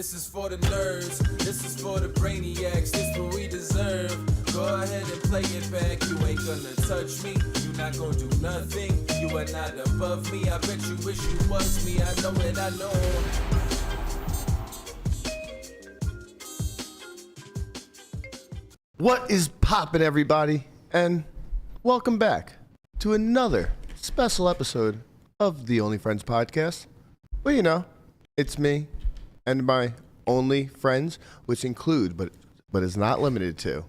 This is for the nerds, this is for the brainiacs, this what we deserve. Go ahead and play it back, you ain't gonna touch me, you not gonna do nothing, you are not above me, I bet you wish you was me, I know it, I know. What is poppin', everybody? And welcome back to another special episode of the Only Friends podcast. Well, you know, it's me and my only friends, which include, but is not limited to,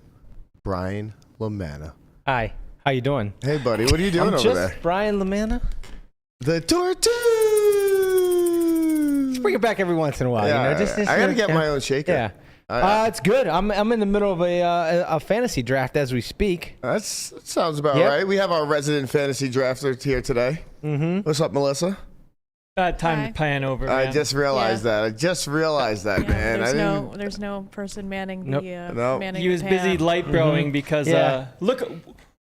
Brian LaManna. Hi, how you doing? Hey, buddy, what are you doing I'm over just there? Brian LaManna. The Tortoise! Just bring it back every once in a while. Yeah, you know, just I gotta get my own shaker. Yeah. It's good. I'm in the middle of a fantasy draft as we speak. That sounds about right. We have our resident fantasy drafter here today. Mm-hmm. What's up, Melissa? Time to pan over. Man. I just realized that. I just realized that, man. There's no person manning Nope. the manning He was the busy pan. light broing because look.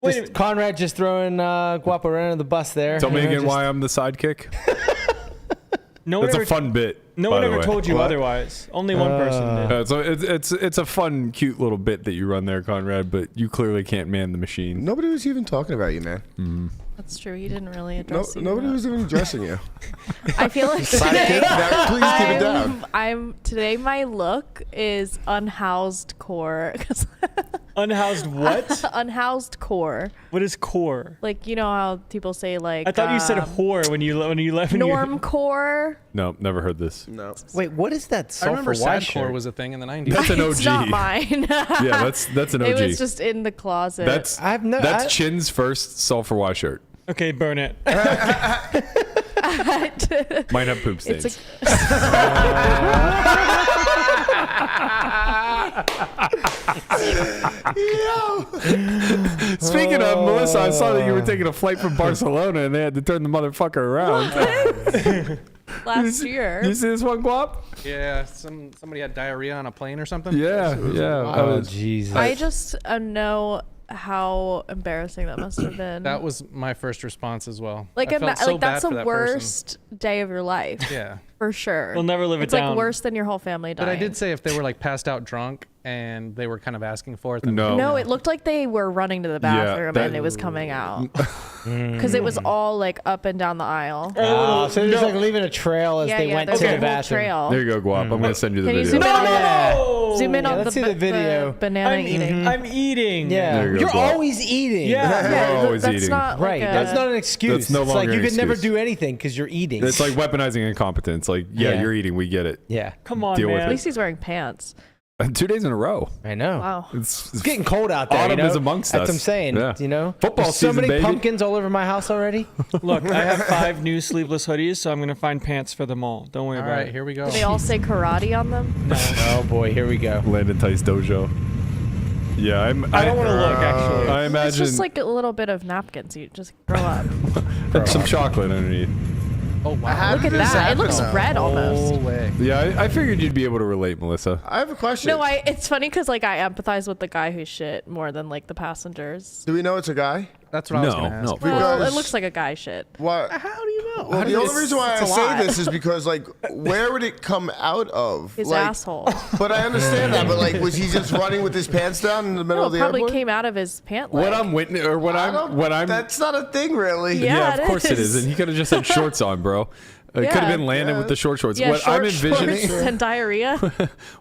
Wait a minute. Conrad just throwing Guapo right under the bus there. Tell me again why I'm the sidekick. That's a fun bit. No one ever told you otherwise. Only one person did. So it's a fun, cute little bit that you run there, Conrad. But you clearly can't man the machine. Nobody was even talking about you, man. Mm-hmm. That's true. He didn't really address you. Nobody was even addressing you. I feel like Sidekick, please keep it down. Today my look is unhoused core. Unhoused what? Unhoused core. What is core? Like, you know how people say like. I thought you said whore when you left. Norm core. No, never heard this. No. Wait, what is that? I remember Sulfur White Sadcore shirt? was a thing in the 90s. That's an OG. It's not mine. Yeah, that's an OG. It was just in the closet. That's Chin's first sulfur wash shirt. Okay, burn it. Might have poop stains. Speaking of, Melissa, I saw that you were taking a flight from Barcelona and they had to turn the motherfucker around. Last year. You see this one, Guap? Yeah, somebody had diarrhea on a plane or something. Yeah. Oh, Jesus. I just know how embarrassing that must have been. That was my first response as well. Like, I felt so bad that's for the that worst day of your life. Yeah. For sure. We'll never live it it's down. Like worse than your whole family dying. But I did say if they were like passed out drunk and they were kind of asking for it. Then No, it looked like they were running to the bathroom and it was coming out. Because it was all like up and down the aisle. So they're just like leaving a trail as they went to the whole bathroom. Trail. There you go, Guap. I'm going to send you the Can you video. zoom in on let's see the video. the banana eating? I'm eating. Yeah. There you go, You're Guap. always eating. Yeah. You're always that's eating. not like Right. That's not an excuse. That's no it's like longer you an could never excuse. do anything because you're eating. It's like weaponizing incompetence. Like, yeah, you're eating. We get it. Yeah. Come on, Deal with man. At least he's wearing pants. 2 days in a row. I know. Wow. It's getting cold out there. Autumn you know? is amongst That's us. what I'm saying. Yeah. You know, Football There's so season, many baby. pumpkins all over my house already. Look, I have 5 new sleeveless hoodies, so I'm going to find pants for them all. Don't worry All about right, it. here we go. Do they all say karate on them? Oh boy, here we go. Landon Tice dojo. Yeah, I don't want to look, actually. I imagine It's just like a little bit of napkins. You just grow up. and some chocolate underneath. Oh, wow. Look at that. It looks red almost. No way. Yeah, I figured you'd be able to relate, Melissa. I have a question. No, it's funny because like I empathize with the guy who shit more than like the passengers. Do we know it's a guy? That's what I was going to ask. No. Well, Because- it looks like a guy shit. What? How do you know? Well, the only reason why I it's a say lot. this is because, like, where would it come out of? His like, asshole. But I understand that. But like, was he just running with his pants down in the middle No, of it the probably airport? came out of his pant leg. What I'm witnessing, or what I'm. That's not a thing, really. Yeah, of course it is, and he could have just had shorts on, bro. It could have been Landon with the short shorts. Yeah, What short I'm envisioning, shorts and diarrhea.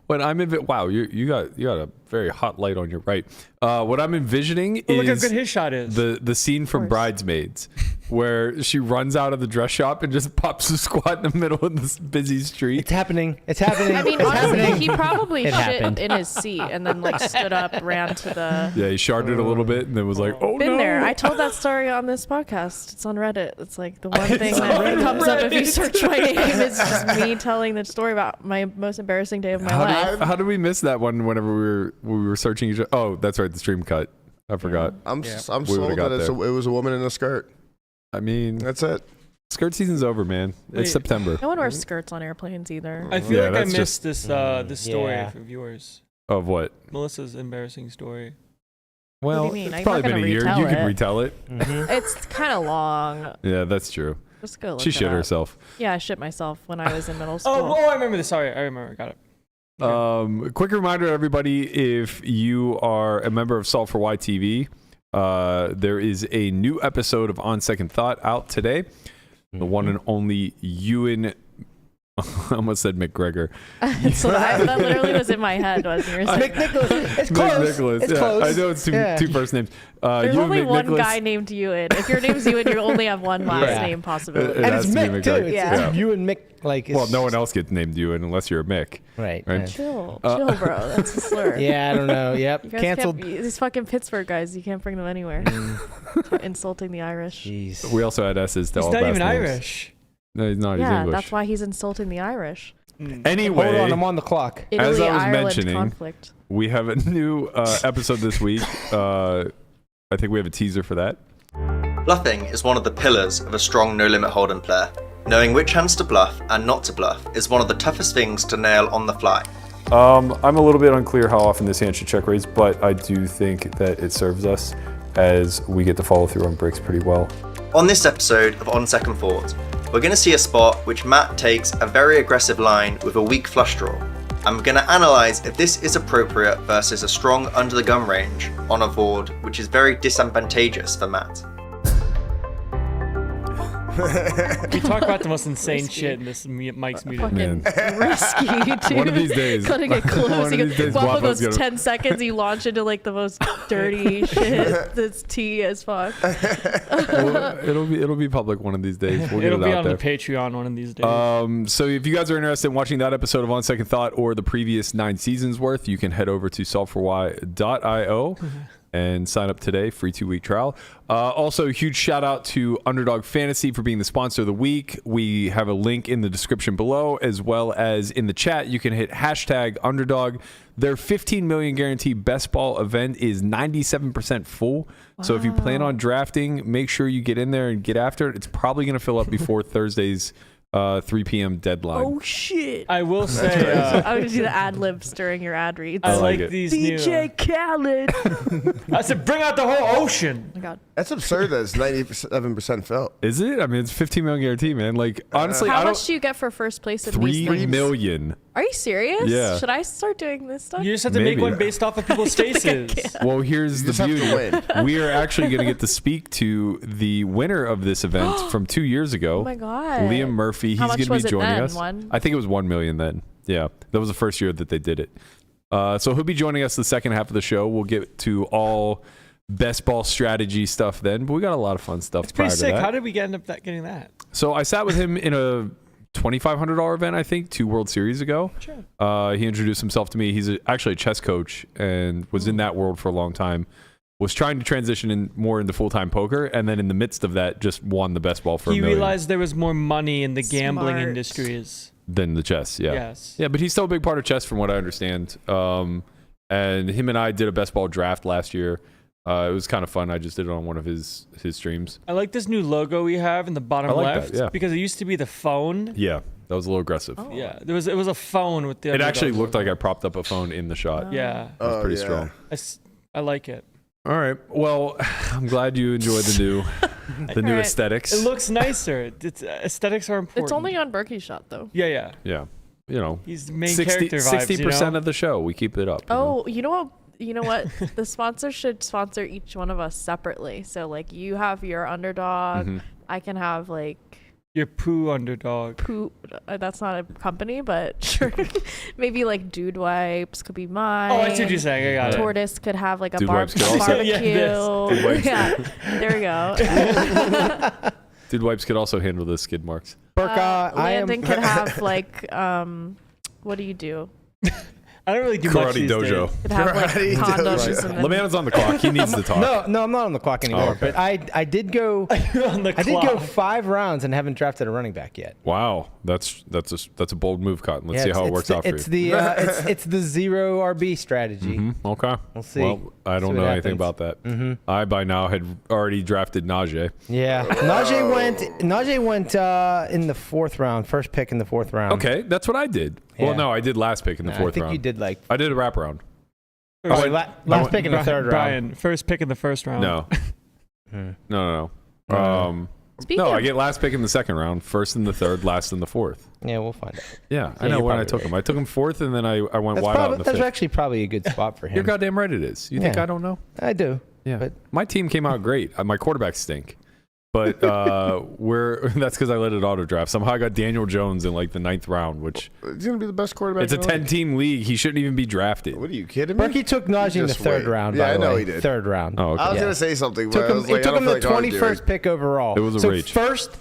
what I'm wow, you got a very hot light on your right. What I'm envisioning Look how is good his shot is. the scene from Bridesmaids, where she runs out of the dress shop and just pops a squat in the middle of this busy street. It's happening. It's happening. I mean, it's honestly, happening. he probably It shit happened. in his seat and then like stood up, ran to the. Yeah, he sharded a little bit and then was like, "Oh Been no!" there. I told that story on this podcast. It's on Reddit. It's like the one thing that comes up if you search my name is just me telling the story about my most embarrassing day of my life. How did we miss that one? Whenever we were searching each other. Oh, that's right, the stream cut. I forgot. I'm We sold would've got that it was a woman in a skirt. I mean, That's it. skirt season's over, man. Wait. It's September. No one wears skirts on airplanes either. I feel Yeah, like I that's missed this story yeah. for viewers. Of what? Melissa's embarrassing story. Well, do you mean? it's I'm probably not been a gonna year. retell You can it. retell it. It's kind of long. Yeah, that's true. Just go look She it shit up. herself. Yeah, I shit myself when I was in middle school. Oh, I remember this. Sorry, I remember. Got it. Quick reminder to everybody, if you are a member of S4Y TV, there is a new episode of On Second Thought out today. The one and only Ewan. I almost said McGregor. So that literally was in my head. Wasn't Mick Nicholas. It's close. It's close. I know it's two first names. There's Ewan only one McNicholas. guy named Ewan. If your name's Ewan, you only have one last name possibility. It And has it's to be Mick, too. McGregor. It's you and Mick. Like, Well, no one else gets named Ewan unless you're a Mick. Right. Right. Chill, bro. That's a slur. Yeah, I don't know. Yep. You guys Canceled. these fucking Pittsburgh guys, you can't bring them anywhere. Insulting the Irish. Jeez. We also had S's to He's all not last even names. Irish. No, he's not. He's Yeah, English. that's why he's insulting the Irish. Anyway, Hold on, I'm on the clock. Italy, I was Ireland mentioning, conflict. we have a new episode this week. I think we have a teaser for that. Bluffing is one of the pillars of a strong no-limit hold'em player. Knowing which hands to bluff and not to bluff is one of the toughest things to nail on the fly. I'm a little bit unclear how often this hand should check raise, but I do think that it serves us as we get to follow through on breaks pretty well. On this episode of On Second Thought, we're going to see a spot which Matt takes a very aggressive line with a weak flush draw. And we're going to analyse if this is appropriate versus a strong under the gun range on a board which is very disadvantageous for Matt. We talk about the most insane shit in this Mike's muted. Fucking Man. risky, dude. One of these days. Cutting it close. One of these days, One of Waffle's those gonna- 10 seconds, you launch into like the most dirty shit that's tea as fuck. Well, it'll be public one of these days. We'll get It'll it be out on there. the Patreon one of these days. So if you guys are interested in watching that episode of On Second Thought or the previous 9 seasons worth, you can head over to solve4y.io and sign up today. Free 2-week trial. Also, a huge shout out to Underdog Fantasy for being the sponsor of the week. We have a link in the description below, as well as in the chat. You can hit hashtag Underdog. Their 15 million guarantee best ball event is 97% full. So if you plan on drafting, make sure you get in there and get after it. It's probably going to fill up before Thursday's 3 p.m. deadline. Oh shit. I will say, I'm gonna do the ad libs during your ad reads. I like like it. these DJ new. Khaled. I said, bring out the whole ocean. Oh my god. That's absurd that it's 97% filled. Is it? I mean, it's 15 million guarantee, man. Like, honestly, How I don't. much do you get for first place in 3 these things? million. Are you serious? Yeah. Should I start doing this stuff? You just have to Maybe. make one based off of people's faces. Well, here's You the just have to beauty. win. We are actually going to get to speak to the winner of this event from 2 years ago. Oh my god. Liam Murphy. He's How going much to was be it joining then? us. One? I think it was 1 million then. Yeah, that was the first year that they did it. So he'll be joining us the second half of the show. We'll get to all best ball strategy stuff then, but we got a lot of fun stuff It's prior pretty to sick. that. How did we end up getting that? So I sat with him in a $2,500 event, I think, 2 World Series ago. Sure. He introduced himself to me. He's actually a chess coach and was in that world for a long time. Was trying to transition in more into full-time poker, and then in the midst of that, just won the best ball for He $1 million realized there was more money in the gambling Smart. industries. than the chess. Yeah, Yes. yeah, but he's still a big part of chess, from what I understand. And him and I did a best ball draft last year. It was kind of fun. I just did it on one of his streams. I like this new logo we have in the bottom I like that, left yeah. because it used to be the phone. Yeah, that was a little aggressive. Oh. Yeah, it was a phone with the. It actually Underdog looked like logo. I propped up a phone in the shot. Yeah, It was pretty strong. I like it. All right. Well, I'm glad you enjoyed the new All right. aesthetics. It looks nicer. Aesthetics are important. It's only on Berkey's shot though. Yeah. Yeah. You know, He's the main character vibes. 60% you know? of the show, we keep it up. you know? Oh, you know what? You know what? The sponsor should sponsor each one of us separately. So like you have your Underdog. Mhm. I can have like Your poo Underdog. Poo. That's not a company, but sure. Maybe like Dude Wipes could be mine. Oh, I see what you're saying. I got it. Tortoise could have like a Dude Wipes could also- barbecue. Yeah, Dude Wipes. Yeah, there we go. Dude Wipes could also handle the skid marks. Burka, I am. Landon could have like what do you do? I don't really do much Karate these dojo. days. Could have like Karate condoms and then Leman's on the clock. He needs to talk. No, I'm not on the clock anymore. Oh, okay. But I did go. On the I did go clock. 5 rounds and haven't drafted a running back yet. Wow, that's a bold move, Cotton. Let's see how it works out for it's you. the it's the zero RB strategy. Okay. We'll see. Well, I don't See know what anything happens. about that. I by now had already drafted Najee. Yeah, Najee went in the 4th round, first pick in the 4th round. Okay, that's what I did. Yeah. Well, no, I did last pick in the I 4th think round. you did like I did a wraparound. last pick in the 3rd round. Brian, first pick in the first round. No. No. Speaking No, of, I get last pick in the second round, first in the third, last in the fourth. Yeah, we'll find out. Yeah, I Yeah, know you're when I probably took right. him. I took him fourth, and then I went That's, wide out in the that's fifth. actually probably a good spot for him. You're goddamn right it is. You think Yeah. I don't know? I do. Yeah. But My team came out great. My quarterbacks stink. But that's because I let it auto draft. Somehow I got Daniel Jones in like the 9th round, which He's gonna be the best quarterback. it's a in the league. 10-team league. He shouldn't even be drafted. What are you kidding me? Berkey took Najee in the Just third wait. round. Yeah, by I the know way. he did. Third round. Oh, okay. I was Yeah. gonna say something, but Took I him, was it like, took I him don't the feel like 21st arguing. pick overall. It was a so reach. First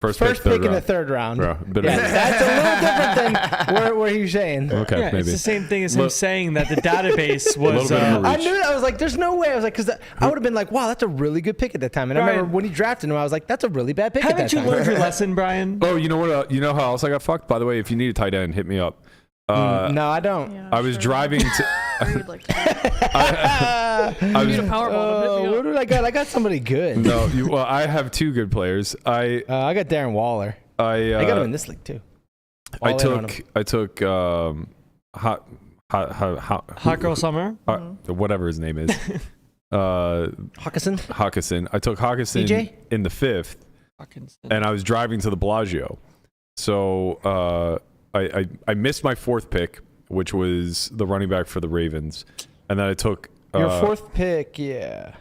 First pick third in the round. third round. Bro, bit of Yeah, a- that's a little different than where he's saying. Okay, Yeah, maybe. it's the same thing as him Look- saying that the database little was. bit of a I reach. knew it. I was like, there's no way. I was like, because I would have been like, wow, that's a really good pick at that time. And I Brian, remember when he drafted him, I was like, that's a really bad pick at Haven't that you time. learned your lesson, Brian? Oh, you know what? You know how else I got fucked? By the way, if you need a tight end, hit me up. No, I don't. Yeah, I was sure. driving to. Sure you'd like to. I You need a was, Powerball. Hit me What up. did I got? I got somebody good. no, well, I have two good players. I got Darren Waller. I I got him in this league too. I All in on him. took hot Hot Girl Summer. whatever his name is. Hawkinson. Hawkinson. I took Hawkinson TJ? in the 5th, and I was driving to the Bellagio. So I missed my 4th pick, which was the running back for the Ravens, and then I took Your 4th pick, yeah.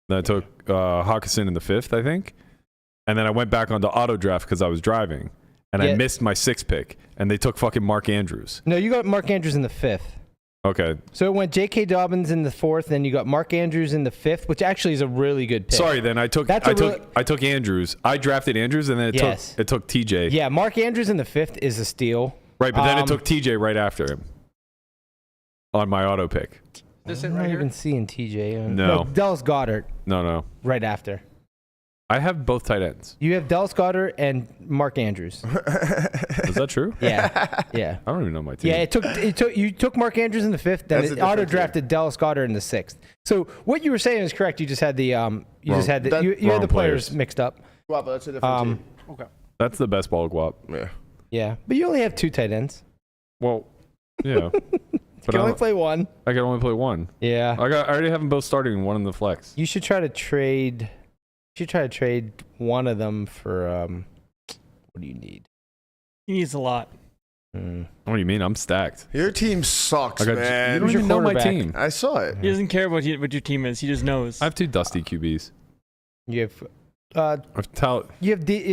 Then I took Hawkinson in the 5th, I think, and then I went back onto auto draft because I was driving, and I Yeah. missed my 6th pick, and they took fucking Mark Andrews. No, you got Mark Andrews in the 5th. Okay, So it went J.K. Dobbins in the 4th, then you got Mark Andrews in the 5th, which actually is a really good pick. sorry. Then I took That's a I took Andrews. I drafted Andrews, and then Yes. it took TJ. Yeah, Mark Andrews in the 5th is a steal. Right, but then it Um, took TJ right after him on my auto pick. This it I'm right not here? even seeing TJ. No. Dallas Goddard No, right after. I have both tight ends. You have Dallas Goddard and Mark Andrews. Is that true? Yeah, yeah. I don't even know my team. Yeah, you took Mark Andrews in the 5th, then That's it a different auto drafted Dallas Goddard in the 6th. So what you were saying is correct. You just had the you Wrong- you had wrong the players players. mixed up. Well, but that's a different team. Okay. That's the best ball guap. Yeah. Yeah, but you only have 2 tight ends. Well, yeah, You but can only play one. I can only play one. Yeah. I already have them both starting and one in the flex. You should try to trade. You should try to trade one of them for what do you need? He needs a lot. What do you mean? I'm stacked. Your team sucks, I got. man. You don't Who's your even know my quarterback? team. I saw it. He doesn't care what your team is. He just knows. I have 2 dusty QBs. You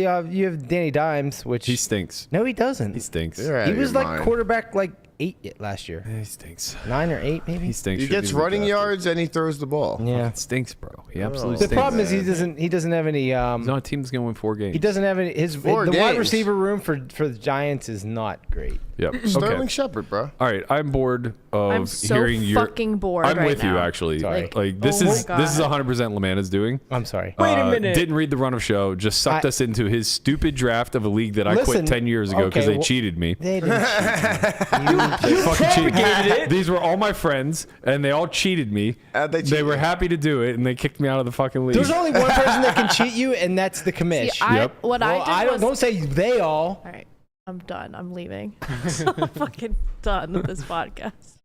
have you have Danny Dimes, which He stinks. no, he doesn't. He stinks. You're out He of was your like mind. quarterback like 8 last year, He stinks. 9 or 8 maybe. He stinks. He Shouldn't gets even be running drafted. yards and he throws the ball. Yeah. Fucking stinks, bro. He Oh. absolutely The stinks. problem is man. he doesn't have any He's on a team that's gonna win 4 games. he doesn't have any the 4 wide games. receiver room for the Giants is not great. Yep. Sterling Okay. Shepard, bro. All right. I'm bored of I'm so hearing your. fucking bored. I'm right with you now. actually. Sorry. Like this Oh my is this is God. 100% Lamanna's doing. I'm sorry. Wait a minute. Didn't read the run of show. Just sucked us into his stupid draft of a league that I Listen, quit 10 years ago because okay, they well- cheated me. They didn't cheat. They fucking cheated. propagated it. These were all my friends, and they all cheated me. They They were cheated. happy to do it, and they kicked me out of the fucking league. There's only one person that can cheat you, and that's the commish. See, Yep. what Well, I did was don't say they all. all right. I'm done. I'm leaving. I'm fucking done with this podcast.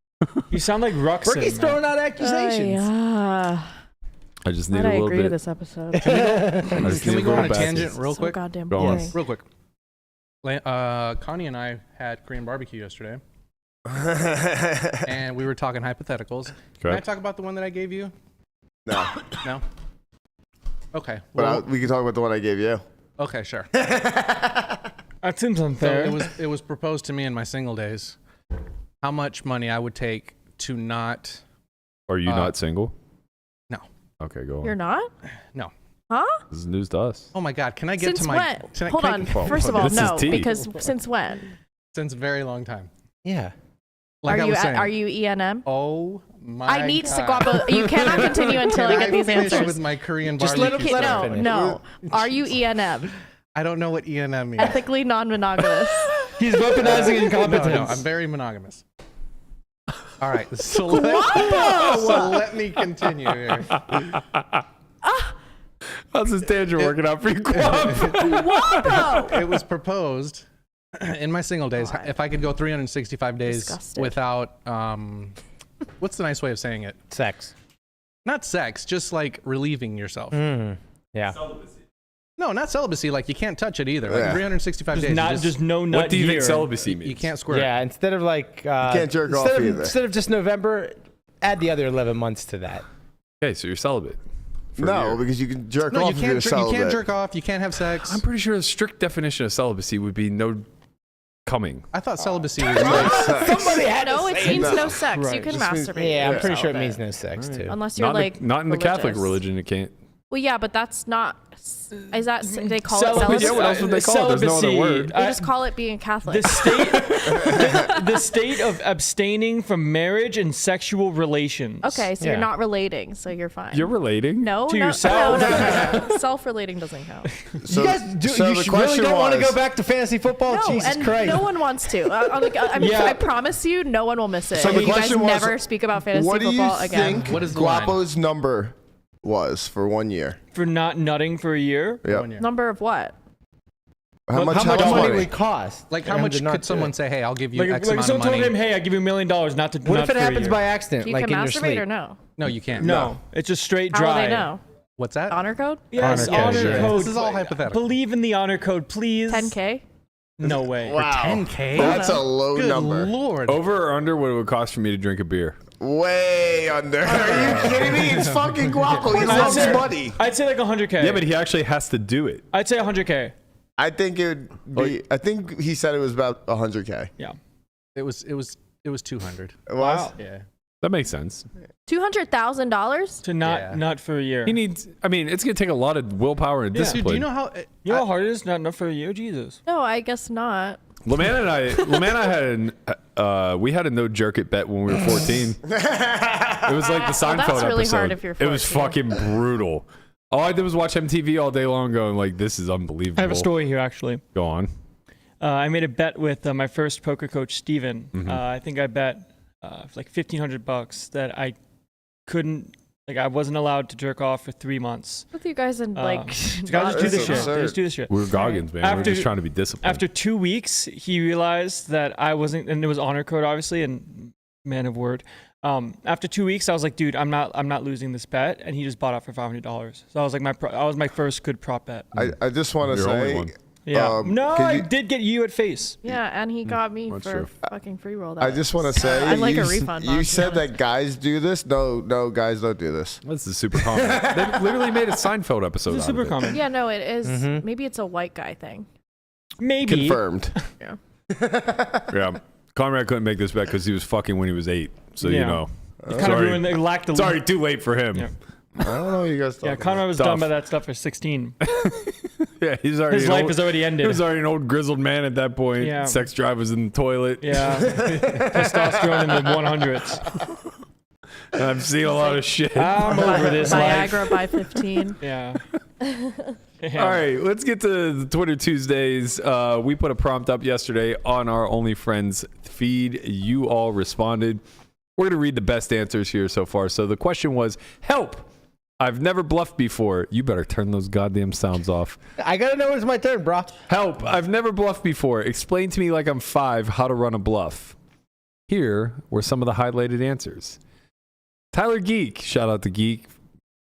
You sound like Ruxin. Berkey's man. throwing out accusations. I just need How'd a I little agree to bit. this episode? I just Can need we go on a little tangent bastards. real So quick? goddamn Go on. boring. Real quick. Connie and I had Korean barbecue yesterday, and we were talking hypotheticals. Can I Okay. talk about the one that I gave you? No. No? Okay. But we can talk about the one I gave you. Okay, sure. That seems So unfair. it was proposed to me in my single days how much money I would take to not. Are you not single? No. Okay, go on. You're not? No. Huh? This is news to us. Oh my God! Can I get Since to my? when? Can I- Hold can I- on. Well, First of all, this is no, tea. because since when? Since a very long time. Yeah. Like I are you was saying. are you ENM? Oh my! I need God. Squabble. You cannot continue until I Can get these finish answers. with my Korean Just barbecue. let him No, finish. no. Are you ENM? I don't know what ENM means. Ethically non-monogamous. He's weaponizing incompetence. No, I'm very monogamous. All right, so Squabble! let me continue here. How's this tangent working out for you, Quab? Squabble! It was proposed in my single days God. if I could go 365 days Disgusted. without what's the nice way of saying it? Sex. Not sex, just like relieving yourself. Yeah. No, not celibacy. Like, you can't touch it either. Like, Yeah. 365 days. Just no nut What do you think year. celibacy means? You can't squirt. Yeah, instead of like you can't jerk off either. Instead of just November, add the other 11 months to that. Okay, so you're celibate. for a No, year. because you can jerk No, off you if you're can't. You celibate. can't jerk off. You can't have sex. I'm pretty sure the strict definition of celibacy would be no coming. I thought celibacy was like. Somebody had No, it means No. no sex. You Right. can Just means- masterbate. Yeah, I'm if pretty you're sure it means celibate. no sex too. Unless you're Not like in the, not in the Catholic religious. religion, it can't. Well, yeah, but that's not. Is that they call it Celibacy- celibacy? Yeah, what else would they call it? There's no other Celibacy. word. They just call it being Catholic. The state, the state of abstaining from marriage and sexual relations. Okay, so Yeah. you're not relating, so you're fine. You're relating? no, to no, yourself. No. Self-relating doesn't count. So, you guys do. so You the should really question don't want to was- go back to fantasy football. No, Jesus and Christ! no one wants to. I mean, Yeah. I promise you, no one will miss it. So the you guys question was, never speak about fantasy What do you football again. think What is the line? Guapo's number was for 1 year? For not nutting for a year. Yeah. 1 year. Number of what? How much how much money? money would cost? Like, for how him much to not could do someone it? say, hey, I'll give you Like, X like amount of someone told money? him, hey, I give you $1 million not to. What nut if it for a happens year. by Do accident, you like can in your masturbate sleep? or no? No, you can't. No, it's just straight How dry. will they know? What's that? Honor code? Yes, Honor code, honor yeah. code. This is all hypothetical. Believe in the honor code, please. 10K? No way. Wow. 10K? That's a low Good number. Lord. Over or under what it would cost for me to drink a beer? Way under. Are you kidding me? It's fucking Guapo. He I'd loves say- money. I'd say like 100K. Yeah, but he actually has to do it. I'd say 100K. I think it would be. I think he said it was about 100K. Yeah. It was 200. It was? Yeah. That makes sense. $200,000? To not Yeah. nut for a year. He needs. I mean, it's gonna take a lot of willpower and Yeah. discipline. Dude, do you know how? You know how hard it is not nut for a year? Jesus. No, I guess not. Laman and I had we had a no jerk it bet when we were 14. It was like the Seinfeld that's really episode. hard if you're It was 14. fucking brutal. All I did was watch MTV all day long, going like, "This is unbelievable." I have a story here, actually. Go on. I made a bet with my first poker coach, Steven. Mm-hmm. I think I bet like $1,500 that I couldn't, like, I wasn't allowed to jerk off for 3 months. With you guys and like. So guys, just do That's this shit. absurd. Just do this shit. We were Goggins, man. we were After- just trying to be disciplined. After 2 weeks, he realized that I wasn't, and it was honor code, obviously, and man of word. After 2 weeks, I was like, dude, I'm not losing this bet, and he just bought out for $500. So I was like, that was my first good prop bet. I just want to You're only say. one. Yeah. No, can I you- did get you at face. Yeah, and he got me That's for true. fucking free roll. I just want to say. I'd like a you refund, You Bob, to be said honest. that guys do this. No, guys don't do this. This is super common. They literally made a Seinfeld episode. This is out of super it. common. Yeah, no, it is. Mhm. Maybe it's a white guy thing. Maybe. Confirmed. Yeah. Conrad couldn't make this bet because he was fucking when he was 8. So you Yeah. know, It kind of Sorry. ruined. It lacked the. it's already too late for him. Yeah. I don't know what you guys. Yeah, talking Conrad was Tough. done by that stuff at 16. Yeah, he's already His an life old- has already He ended. was already an old grizzled man at that point. Yeah. Sex drive was in the toilet. Yeah. Testosterone in the 100s. And I've seen a lot of shit. I'm over this life. Viagra by 15. Yeah. All right, let's get to the Twitter Tuesdays. We put a prompt up yesterday on our OnlyFriends feed. You all responded. We're going to read the best answers here so far. So the question was, help! I've never bluffed before. You better turn those goddamn sounds off. I gotta know when it's my turn, bro. Help! I've never bluffed before. Explain to me like I'm 5 how to run a bluff. Here were some of the highlighted answers. Tyler Geek, shout out to Geek,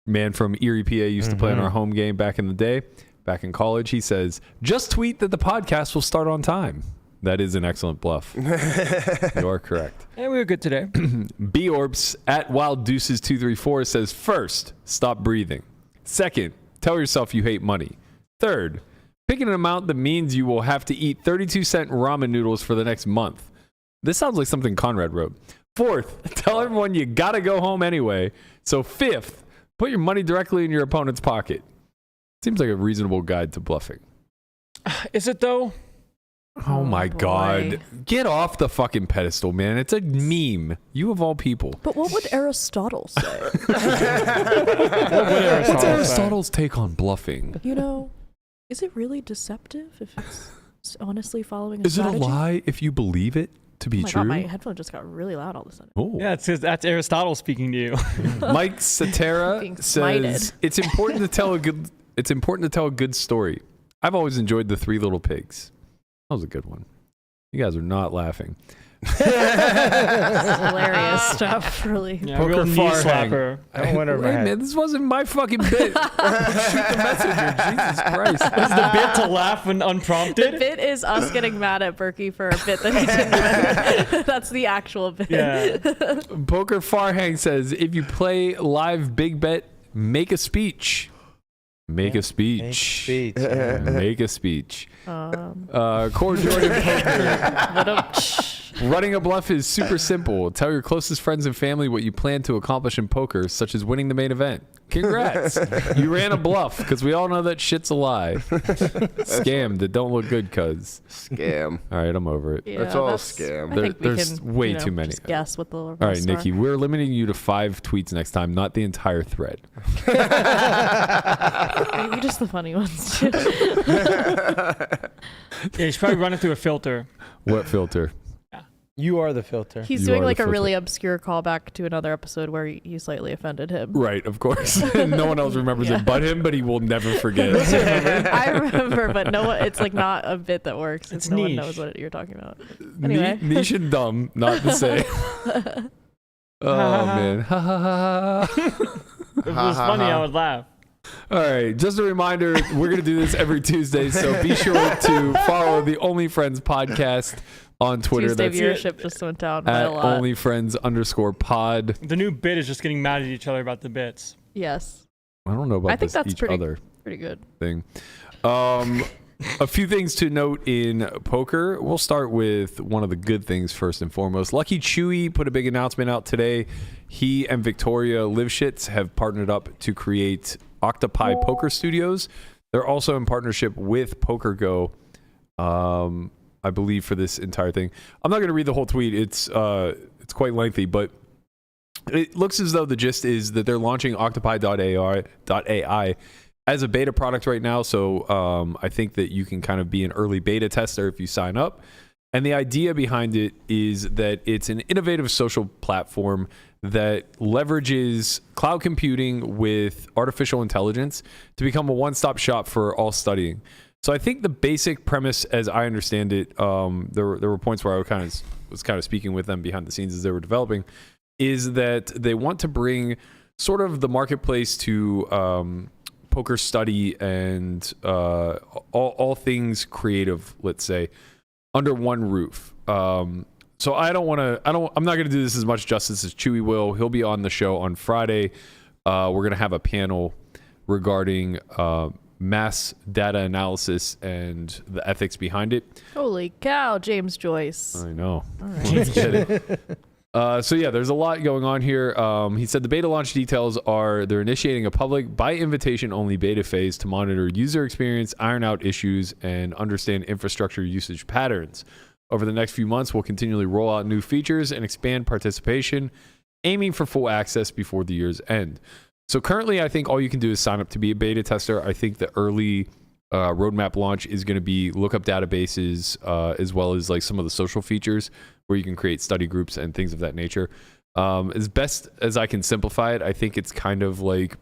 man from Erie, PA, used to play on our home game back in the day, back in college. He says, just tweet that the podcast will start on time. That is an excellent bluff. You are correct. And we were good today. B-Orbs at Wild Deuces 234 says, first, stop breathing. Second, tell yourself you hate money. Third, pick an amount that means you will have to eat 32-cent ramen noodles for the next month. This sounds like something Conrad wrote. Fourth, tell everyone you gotta go home anyway. So fifth, put your money directly in your opponent's pocket. Seems like a reasonable guide to bluffing. Is it though? Oh my boy. God. Get off the fucking pedestal, man. It's a meme. You of all people. But what would Aristotle say? What's Aristotle's take on bluffing? You know, is it really deceptive if it's honestly following a Is it a strategy? lie if you believe it to be Oh my true? God, my headphone just got really loud all of a sudden. Oh. Yeah, that's Aristotle speaking to you. Mike Satera Being says smited. it's important to tell a good story. I've always enjoyed the Three Little Pigs. That was a good one. You guys are not laughing. Hilarious stuff, really. Yeah, Poker real knee far hang. slapper. I don't want to Wait, man, this wasn't my fucking bit. Shoot the messenger. Jesus Christ. Is the bit to laugh when The unprompted? bit is us getting mad at Berkey for a bit that he didn't win. That's the actual bit. Yeah. Poker Farhang says, if you play live big bet, make a speech. Make a speech. Make a speech. Core Jordan Poker. Running a bluff is super simple. Tell your closest friends and family what you plan to accomplish in poker, such as winning the main event. Congrats. You ran a bluff, because we all know that shit's a lie. Scam that don't look good, cuz. Scam. All right, I'm over it. Yeah, That's all a scam. I think we There's can, way too many. Just guess what the All right, Nikki, we're limiting you to 5 tweets next time, not the entire thread. Maybe just the funny ones too. Yeah, you should probably run it through a filter. What filter? You are the filter. He's You doing are like the a really filter. obscure callback to another episode where you slightly offended him. Right, of course. No one else remembers it but him, but he will never forget. I remember, but no one. It's like not a bit that works. It's no one niche. knows what you're talking about. Anyway. Niche and dumb, not the same. Oh, man. Ha, ha, ha, ha. If it was funny, I would laugh. All right, just a reminder, we're going to do this every Tuesday, so be sure to follow the Only Friends podcast on Twitter. Tuesday That's viewership just went down by at a lot. onlyfriends_pod. The new bit is just getting mad at each other about the bits. Yes, I don't know about I think this that's each pretty other good. thing. A few things to note in poker. We'll start with one of the good things first and foremost. Lucky Chewy put a big announcement out today. He and Victoria Livschitz have partnered up to create Octopi Poker Studios. They're also in partnership with PokerGo, I believe, for this entire thing. I'm not going to read the whole tweet. It's quite lengthy, but it looks as though the gist is that they're launching Octopi.ai as a beta product right now. So I think that you can kind of be an early beta tester if you sign up. And the idea behind it is that it's an innovative social platform that leverages cloud computing with artificial intelligence to become a one-stop shop for all studying. So I think the basic premise, as I understand it, there were points where I was kind of speaking with them behind the scenes as they were developing, is that they want to bring sort of the marketplace to poker study and all things creative, let's say, under one roof. So I'm not going to do this as much justice as Chewy will. He'll be on the show on Friday. We're going to have a panel regarding mass data analysis and the ethics behind it. Holy cow, James Joyce. I know. All right. Let's get it. So yeah, there's a lot going on here. He said the beta launch details are they're initiating a public by invitation only beta phase to monitor user experience, iron out issues, and understand infrastructure usage patterns. Over the next few months, we'll continually roll out new features and expand participation, aiming for full access before the year's end. So currently, I think all you can do is sign up to be a beta tester. I think the early roadmap launch is going to be lookup databases, as well as like some of the social features where you can create study groups and things of that nature. As best as I can simplify it, I think it's kind of like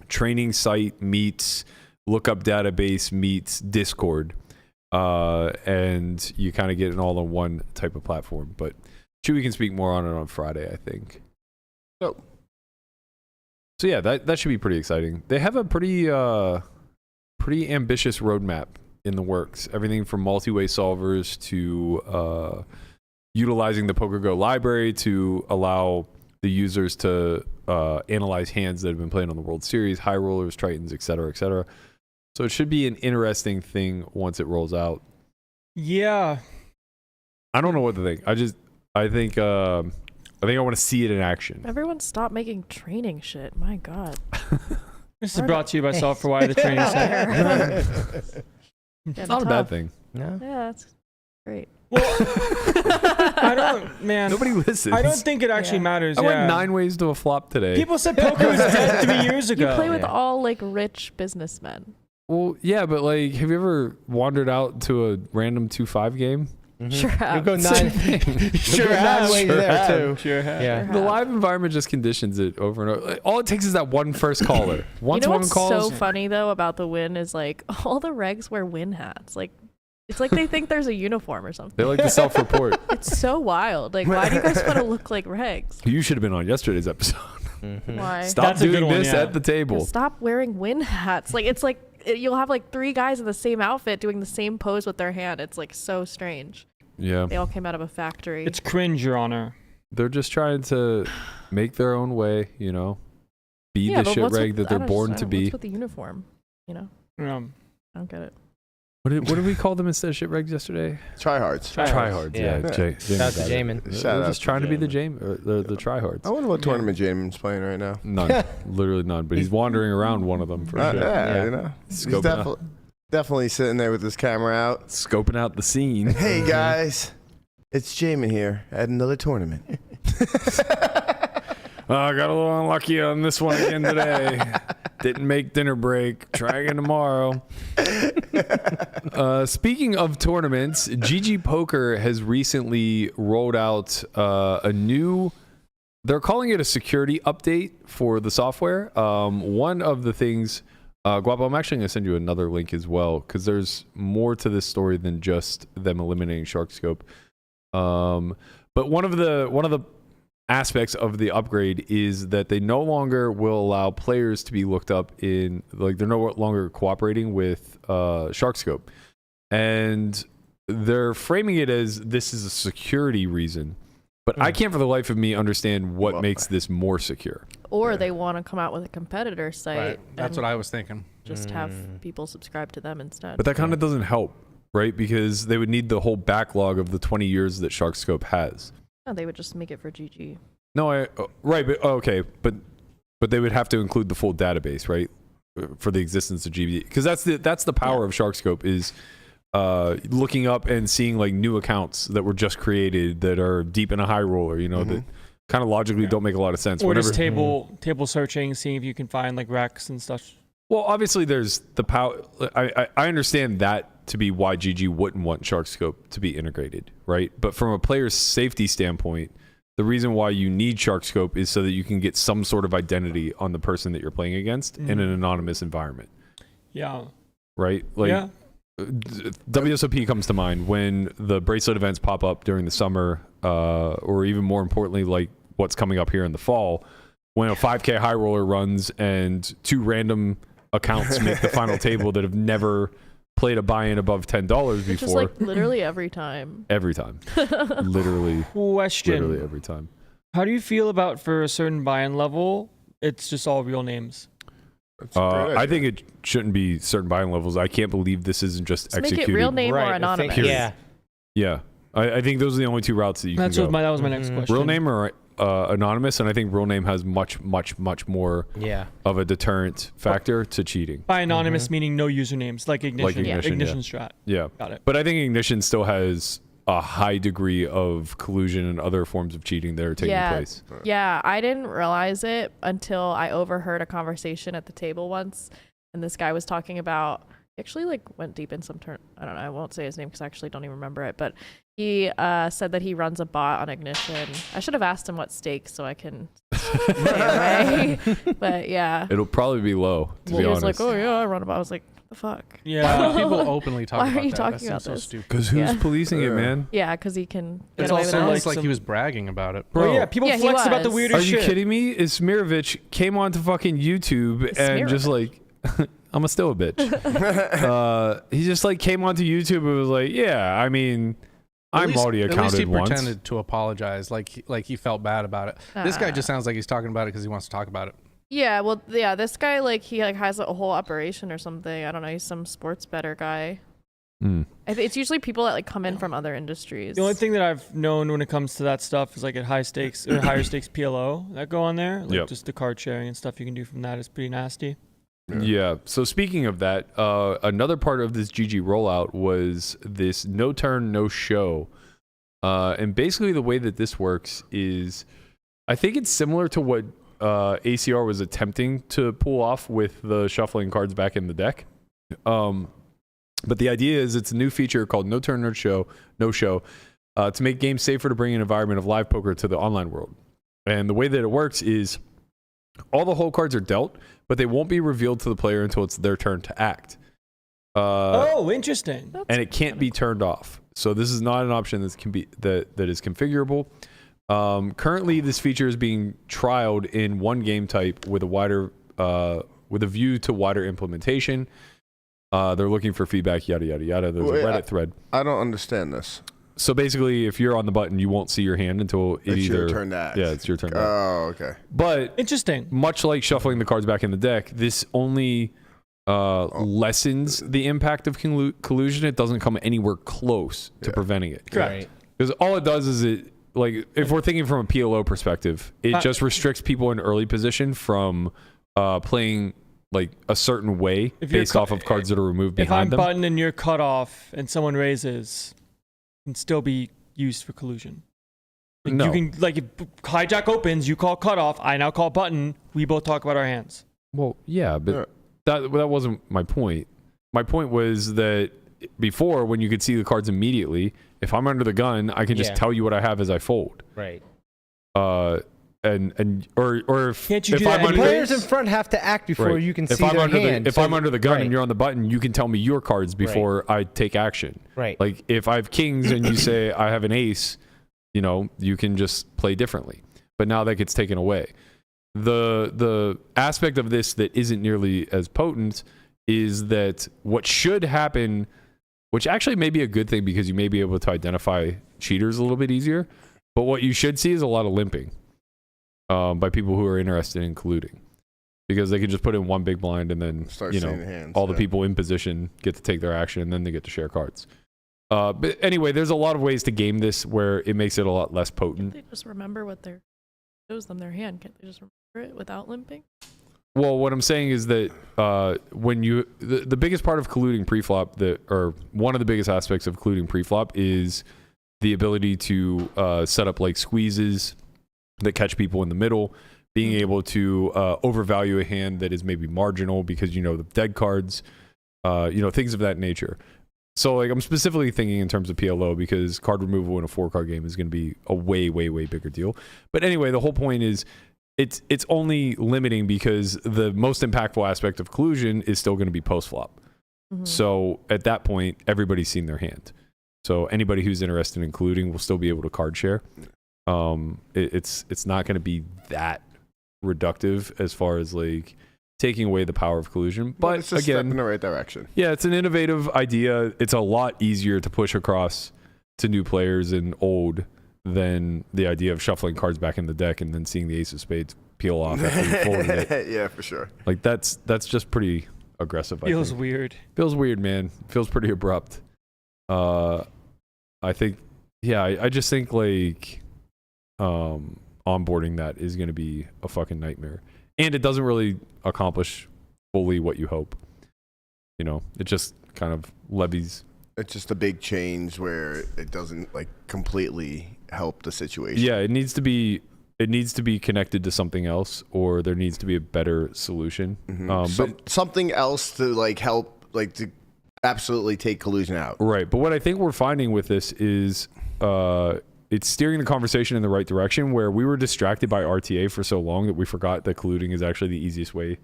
training site meets lookup database meets Discord. And you kind of get an all-in-one type of platform. But Chewy can speak more on it on Friday, I think. So yeah, that should be pretty exciting. They have a pretty ambitious roadmap in the works. Everything from multi-way solvers to utilizing the PokerGo library to allow the users to analyze hands that have been playing on the World Series, high rollers, Tritons, et cetera, et cetera. So it should be an interesting thing once it rolls out. Yeah. I don't know what to think. I think I want to see it in action. Everyone stop making training shit. My God. This is brought to you by S4Y, the training center. It's not a bad thing. No. Yeah, that's great. Well, I don't, man. Nobody listens. I don't think it actually matters. I yeah. went 9 ways to a flop today. People said poker was dead 3 years ago. You play with all like rich businessmen. Well, yeah, but like, have you ever wandered out to a random 2-5 game? Sure You have. go 9. Sure go 9 have, ways sure there have. too. Sure have. Yeah. The live environment just conditions it over and over. Like, all it takes is that one first caller. Once You know one what's calls, so funny though about the Win is like all the regs wear Win hats. Like It's like they think there's a uniform or something. They like to self-report. It's so wild. Like, why do you guys want to look like regs? You should have been on yesterday's episode. Why? Stop That's a good doing one, this yeah. at the table. Stop wearing wind hats. Like, it's like you'll have like 3 guys in the same outfit doing the same pose with their hand. It's like so strange. Yeah. They all came out of a factory. It's cringe, Your Honor. They're just trying to make their own way, you know, be the but shit what's reg with- that I they're don't born understand. to be. What's with the uniform? You know, I don't get it. What did we call them instead of shit regs yesterday? Tryhards. Tryhards. Yeah. Yeah. Shout out to Jamin. Shout We're out just to trying to be the Jamin. the tryhards. I wonder what tournament Jamin's playing right now. None. Literally none. But he's wandering around one of them for sure. Yeah, you know. He's definitely sitting there with his camera out. Scoping out the scene. Hey guys, it's Jamin here at another tournament. I got a little unlucky on this one again today. Didn't make dinner break. Try again tomorrow. Speaking of tournaments, GGPoker has recently rolled out a new, they're calling it a security update for the software. One of the things, Guapo, I'm actually going to send you another link as well, because there's more to this story than just them eliminating Sharkscope. But one of the aspects of the upgrade is that they no longer will allow players to be looked up in, like, they're no longer cooperating with Sharkscope, and they're framing it as this is a security reason, but I can't for the life of me understand what makes this more secure. Or they want to come out with a competitor site. Right. That's and what I was thinking. Just have people subscribe to them instead. But that kind of doesn't help, right? Because they would need the whole backlog of the 20 years that Sharkscope has. No, they would just make it for GG. No, right, but okay, but they would have to include the full database, right, for the existence of GB, because that's the power of Sharkscope is looking up and seeing like new accounts that were just created that are deep in a high roller, you know, that kind of logically don't make a lot of sense. Or just table searching, seeing if you can find like recs and stuff. Well, obviously there's the power. I understand that to be why GG wouldn't want Sharkscope to be integrated, right? But from a player's safety standpoint, the reason why you need Sharkscope is so that you can get some sort of identity on the person that you're playing against in an anonymous environment. Yeah. Right? Like, WSOP comes to mind when the bracelet events pop up during the summer, or even more importantly, like what's coming up here in the fall, when a 5K high roller runs and 2 random accounts make the final table that have never played a buy-in above $10 before. Just like literally every time. Every time. Literally every time. How do you feel about for a certain buy-in level, it's just all real names? I think it shouldn't be certain buy-in levels. I can't believe this isn't just executed. Make it real name or anonymous. Yeah. I think those are the only 2 routes that you can go. That was my next question. Real name or anonymous, and I think real name has much more of a deterrent factor to cheating. By anonymous meaning no usernames, like Ignition. Ignition strat. Yeah. Got it. But I think Ignition still has a high degree of collusion and other forms of cheating that are taking place. Yeah, I didn't realize it until I overheard a conversation at the table once, and this guy was talking about, actually like went deep in some I don't know, I won't say his name because I actually don't even remember it, but he said that he runs a bot on Ignition. I should have asked him what stake so I can stay away. But yeah. It'll probably be low, to be honest. He was like, oh yeah, I run a bot. I was like, the fuck? Yeah. People openly talk about that. Why are you talking that about so this? stupid. Because who's policing it, man? Yeah, because he can get It's away with also it. like he was bragging about it. Bro, yeah, people flex about the weirdest shit. Are you shit. kidding me? Smirovich came onto fucking YouTube and just like, I'm still a bitch. He just like came onto YouTube and was like, yeah, I mean, I'm already accounted once. At least he pretended to apologize, like he felt bad about it. This guy just sounds like he's talking about it because he wants to talk about it. Yeah, well, yeah, this guy he has a whole operation or something. I don't know. He's some sports bettor guy. It's usually people that like come in from other industries. The only thing that I've known when it comes to that stuff is like at high stakes or higher stakes PLO that go on there. Like just the card sharing and stuff you can do from that is pretty nasty. Yeah. So speaking of that, another part of this GG rollout was this no turn, no show. And basically the way that this works is, I think it's similar to what ACR was attempting to pull off with the shuffling cards back in the deck. But the idea is it's a new feature called no turn, no show, to make games safer to bring an environment of live poker to the online world. And the way that it works is all the whole cards are dealt, but they won't be revealed to the player until it's their turn to act. Oh, interesting. And it can't be turned off. So this is not an option that is configurable. Currently, this feature is being trialed in one game type with a view to wider implementation. They're looking for feedback, yada yada yada. There's a Reddit thread. I don't understand this. So basically, if you're on the button, you won't see your hand until it's your turn to act. Yeah, it's your turn to act. Oh, okay. But interesting. Much like shuffling the cards back in the deck, this only lessens the impact of collusion. It doesn't come anywhere close to preventing it. Correct. Because all it does is if we're thinking from a PLO perspective, it just restricts people in early position from playing like a certain way based off of cards that are removed behind them. If I'm button and you're cut off and someone raises, can still be used for collusion. Like No. You can, like, if hijack opens, you call cutoff, I now call button, we both talk about our hands. Well, yeah, but that wasn't my point. My point was that before, when you could see the cards immediately, if I'm under the gun, I can just tell you what I have as I fold. Right. Or if Can't you if do I'm that under, Players in front have to act before Right. you can if see I'm their under hand. if I'm under the gun and you're on the button, you can tell me your cards before I take action. Right. Like if I have kings and you say I have an ace, you can just play differently. But now that gets taken away. The aspect of this that isn't nearly as potent is that what should happen, which actually may be a good thing because you may be able to identify cheaters a little bit easier, but what you should see is a lot of limping by people who are interested in colluding, because they can just put in one big blind and then Start seeing the hands, all the people in position get to take their action and then they get to share cards. But anyway, there's a lot of ways to game this where it makes it a lot less potent. They just remember what shows them their hand. Can't they just remember it without limping? Well, what I'm saying is that when the biggest part of colluding preflop, or one of the biggest aspects of colluding preflop, is the ability to set up like squeezes that catch people in the middle, being able to overvalue a hand that is maybe marginal because the dead cards, things of that nature. So like I'm specifically thinking in terms of PLO because card removal in a 4-card game is going to be a way, way, way bigger deal. But anyway, the whole point is it's only limiting because the most impactful aspect of collusion is still going to be post flop. Mm-hmm. So at that point, everybody's seen their hand. So anybody who's interested in colluding will still be able to card share. It's not going to be that reductive as far as like taking away the power of collusion, but it's a again, step in the right direction. Yeah, it's an innovative idea. It's a lot easier to push across to new players and old than the idea of shuffling cards back in the deck and then seeing the ace of spades peel off after you folded it. Yeah, for sure. Like that's just pretty aggressive. Feels weird. Feels weird, man. Feels pretty abrupt. I think, I just think like onboarding that is going to be a fucking nightmare, and it doesn't really accomplish fully what you hope. It just kind of levies. It's just a big change where it doesn't like completely help the situation. Yeah, it needs to be connected to something else, or there needs to be a better solution. Mm-hmm. But something else to like help, like to absolutely take collusion out. Right, but what I think we're finding with this is it's steering the conversation in the right direction, where we were distracted by RTA for so long that we forgot that colluding is actually the easiest way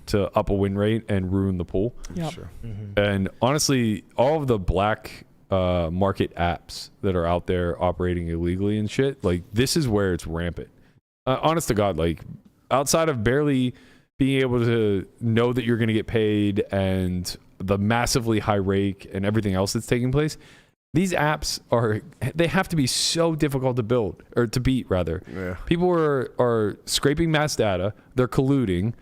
to up a win rate and ruin the pool. Yeah. Sure. Mm-hmm. And honestly, all of the black market apps that are out there operating illegally and shit, like this is where it's rampant. Honest to God, like outside of barely being able to know that you're going to get paid and the massively high rake and everything else that's taking place, these apps they have to be so difficult to build, or to beat rather. Yeah. People are scraping mass data, they're colluding.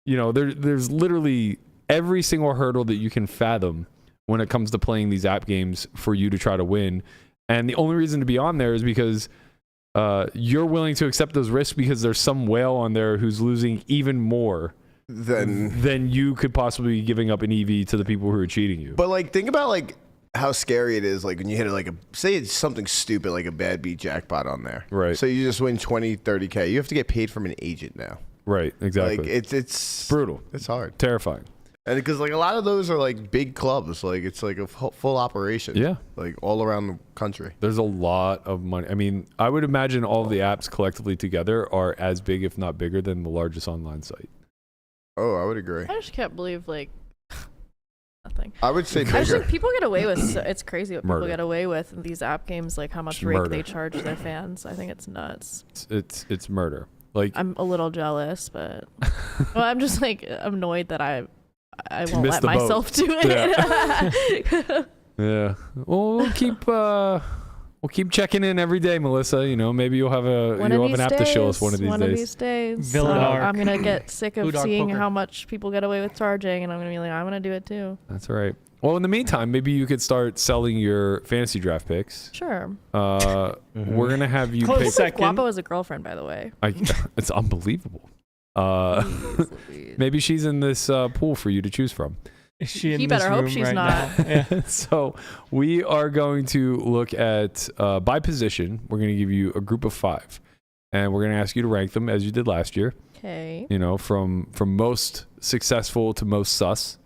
There's literally every single hurdle that you can fathom when it comes to playing these app games for you to try to win. And the only reason to be on there is because you're willing to accept those risks because there's some whale on there who's losing even more than you could possibly be giving up an EV to the people who are cheating you. But like, think about like how scary it is, like when you hit like say it's something stupid like a bad beat jackpot on there. Right. So you just win 20, 30K. You have to get paid from an agent now. Right, exactly. Like it's brutal. It's hard. Terrifying. And because like a lot of those are like big clubs, like it's like a full operation. Yeah. Like all around the country. There's a lot of money. I mean, I would imagine all of the apps collectively together are as big, if not bigger, than the largest online site. Oh, I would agree. I just can't believe like nothing. I would say I just bigger. think people get away with. It's crazy what Murder. people get away with in these app games. Like how much Just rake murder. they charge their fans. I think it's nuts. It's murder. Like I'm a little jealous, but well, I'm just like annoyed that I won't missed let the boat. myself do it. yeah. Well, we'll keep checking in every day, Melissa. You know, maybe you'll have an app to show us one of these days. Villain arc. I'm gonna get sick of Blue Dog seeing Poker. how much people get away with charging, and I'm gonna be like, I'm gonna do it too. That's all right. Well, in the meantime, maybe you could start selling your fantasy draft picks. Sure. We're gonna have you Close pick. second. Guapo is a girlfriend, by the way. It's unbelievable. Maybe she's in this pool for you to choose from. Is she in He this better hope room she's right not. now? Yeah. So we are going to look at by position. We're going to give you a group of 5, and we're going to ask you to rank them as you did last year. Okay. You know, from most successful to most sus,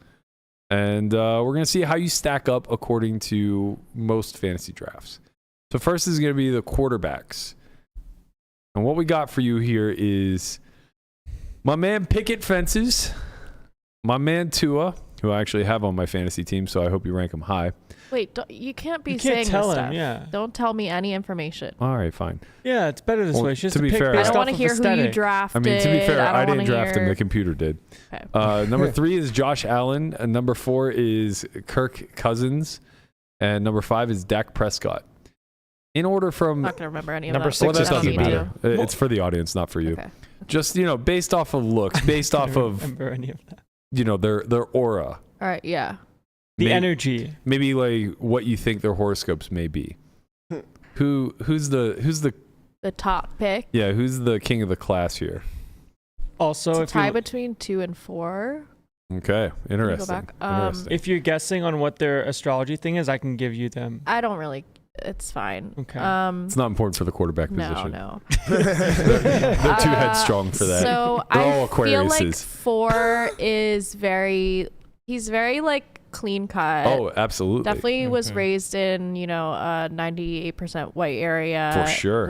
and we're going to see how you stack up according to most fantasy drafts. So first is going to be the quarterbacks, and what we got for you here is my man Picket Fences, my man Tua, who I actually have on my fantasy team, so I hope you rank him high. Wait, you can't be You can't saying tell this him, stuff. yeah. Don't tell me any information. All right, fine. Yeah, it's better this Well, way. It's just to a be pick fair- I based don't off want to of hear who you aesthetic. drafted. I mean, to be fair, I don't didn't draft him. The computer did. Okay. Number 3 is Josh Allen. And number 4 is Kirk Cousins. And number 5 is Dak Prescott. In order from... I'm not going to remember any of Number that. six well, is that I don't doesn't need matter. to. It's for the audience, not for you. Okay. Just, you know, based off of looks, based I off don't of, remember any of that. you know, their aura. All right, yeah. The Maybe- energy. Maybe like what you think their horoscopes may be. Who's the The top pick. who's the king of the class here? Also, It's a if tie you between 2 and 4. Okay, interesting. back. Interesting. if you're guessing on what their astrology thing is, I can give you them. I don't really. It's fine. Okay. It's not important for the quarterback No, position. no. They're too headstrong for that. So They're all I feel like Aquariuses. 4 is he's very like clean cut. Oh, absolutely. Definitely was raised in, a 98% white area. For sure.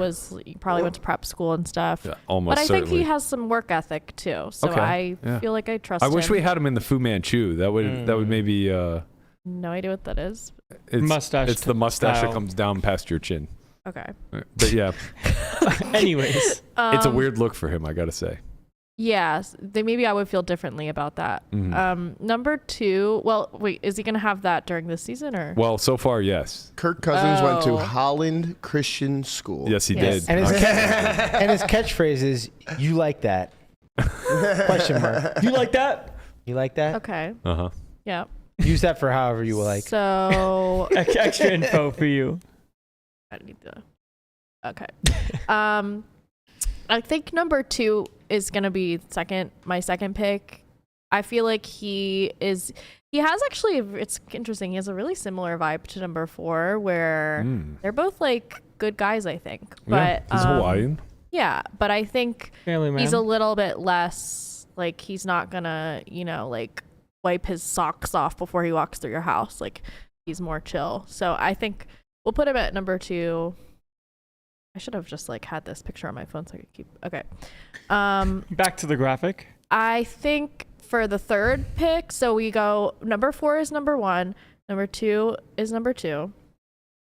Probably went to prep school and stuff. Yeah, almost But I certainly. think he has some work ethic too. So Okay, I feel like I trust I him. wish we had him in the Fu Manchu. That would maybe No idea what that is. it's, Mustache It's the mustache that style. comes down past your chin. Okay. But yeah, Anyways, it's a weird look for him, I gotta say. Yes, maybe I would feel differently about that. Mhm. Number 2. Well, wait, is he gonna have that during this season or? Well, so far, yes. Kirk Cousins went to Oh. Holland Christian School. Yes, he Yes. did. And his, Okay. and his catchphrase is, "You like that?" Question mark. you like that? You like that? Okay. Uh-huh. Yeah. Use that for however you like. So Extra info for you. I need to. Okay. I think number 2 is gonna be my second pick. I feel like he has actually, it's interesting. He has a really similar vibe to number 4, where they're both like good guys, I think. Yeah, But he's Hawaiian. yeah, but I think Family man. he's a little bit less like, he's not gonna, like wipe his socks off before he walks through your house. Like, he's more chill. So I think we'll put him at number 2. I should have just like had this picture on my phone so I could keep. Okay. Back to the graphic. I think for the third pick, so we go number 4 is number 1, number 2 is number 2.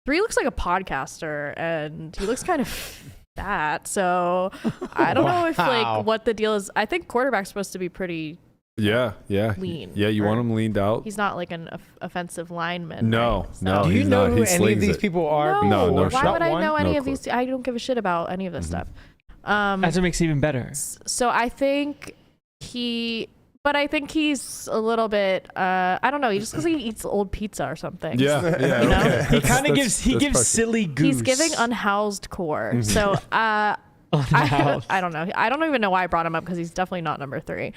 3 looks like a podcaster, and he looks kind of fat. So I don't know if Wow. like what the deal is. I think quarterback's supposed to be pretty. Yeah. Lean, Yeah, you or- want him leaned out. He's not like an offensive lineman. No, right? no. Do you he's know not. who He any of slings these it. people are? No, before? shot Why would I one? know any No of these? clue. I don't give a shit about any of this stuff. That's what makes it even better. So I think I think he's a little bit, I don't know, just because he eats old pizza or something. Yeah, yeah. You know? Okay. He kind of That's- gives that's partial. silly goose. He's giving unhoused core. So Unhoused. I don't know. I don't even know why I brought him up because he's definitely not number 3.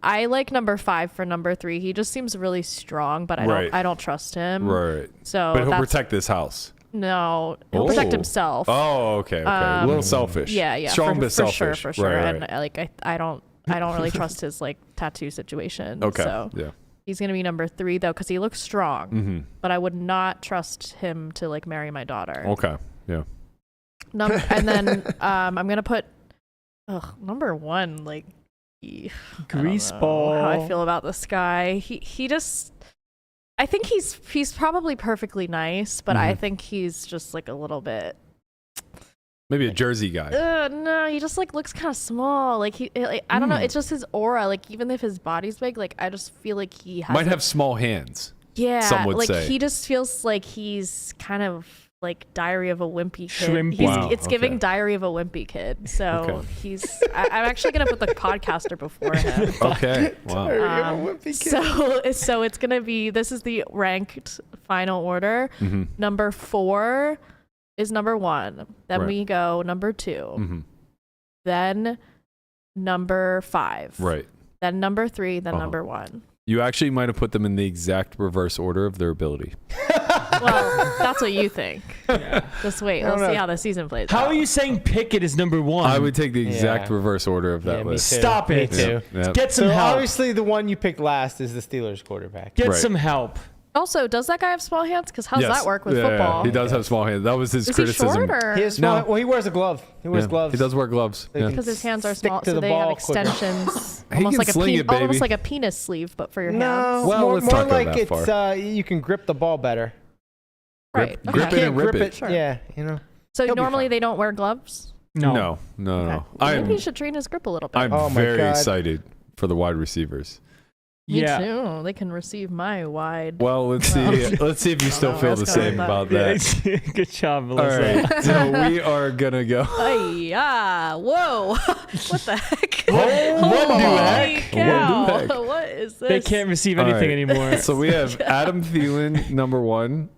I like number 5 for number 3. He just seems really strong, but Right. I don't trust him. Right. So But he'll that's, protect this house. No, he'll protect Oh. himself. Oh, okay. A little selfish. Yeah, Strong for, but for selfish. sure, for sure. Right, And right. like I don't really trust his like tattoo situation. Okay. So Yeah. he's gonna be number 3 though, because he looks strong. Mm-hmm. But I would not trust him to like marry my daughter. Okay. Yeah. And then I'm gonna put number 1. Like, Greaseball. How I feel about this guy. He just. I think he's probably perfectly nice, but I think he's just like a little bit. Maybe a Jersey guy. No, he just like looks kind of small. Like I don't know. It's just his aura. Like even if his body's big, like I just feel like he has Might have small hands. Yeah, some would like say. he just feels like he's kind of like Diary of a Wimpy Kid. Shrimpy. Wow, It's giving okay. Diary of a Wimpy Kid. So Okay. he's. I'm actually gonna put the podcaster before him. Okay. Wow. So it's gonna be. This is the ranked final order. Number 4 is number 1. Then Right. we go number 2. Then number 5. Right. Then number 3. Then number 1. You actually might have put them in the exact reverse order of their ability. Well, that's what you think. Just wait. Let's see how the season plays How out. are you saying Pickett is number 1? I would take the exact Yeah. reverse order of that Yeah, me list. too. Stop Me it. too. Yep. Get some So help. obviously the one you picked last is the Steelers quarterback. Get Right. some help. Also, does that guy have small hands? Because how's Yes. that work with Yeah, yeah, football? he does have small hands. That was his Is he criticism. short or? He has small, No. well, he wears a glove. He wears Yeah, gloves. He does wear gloves. They Yeah. can Because his hands are stick small, to so the they have ball quicker. extensions. He can sling it, baby. Almost like a penis sleeve, but for your hands. No, Well, more, let's more not go like that it's far. you can grip the ball better. Right. Grip okay. it and rip grip it. it. Sure. Yeah, you know. So He'll be normally fine. they don't wear gloves. No. Okay. Maybe he should train his grip a little bit. I'm Oh my very God. excited for the wide receivers. Me Yeah. too. They can receive my wide. Well, let's see. Let's see if you still know feel where the it's going same with about Yeah, that. Good job, All Melissa. right. So we are gonna go. Yeah. Whoa. What the heck? What the heck? Holy cow. What the heck? What is this? They can't receive All anything right. anymore. So we have Adam Thielen number 1.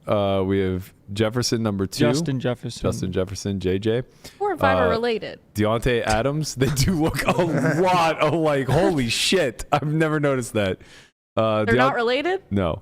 We have Jefferson number 2. Justin Jefferson. Jefferson, JJ. 4 and 5 are related. Deontay Adams. They do look a lot alike. Holy shit! I've never noticed that. They're not related? No.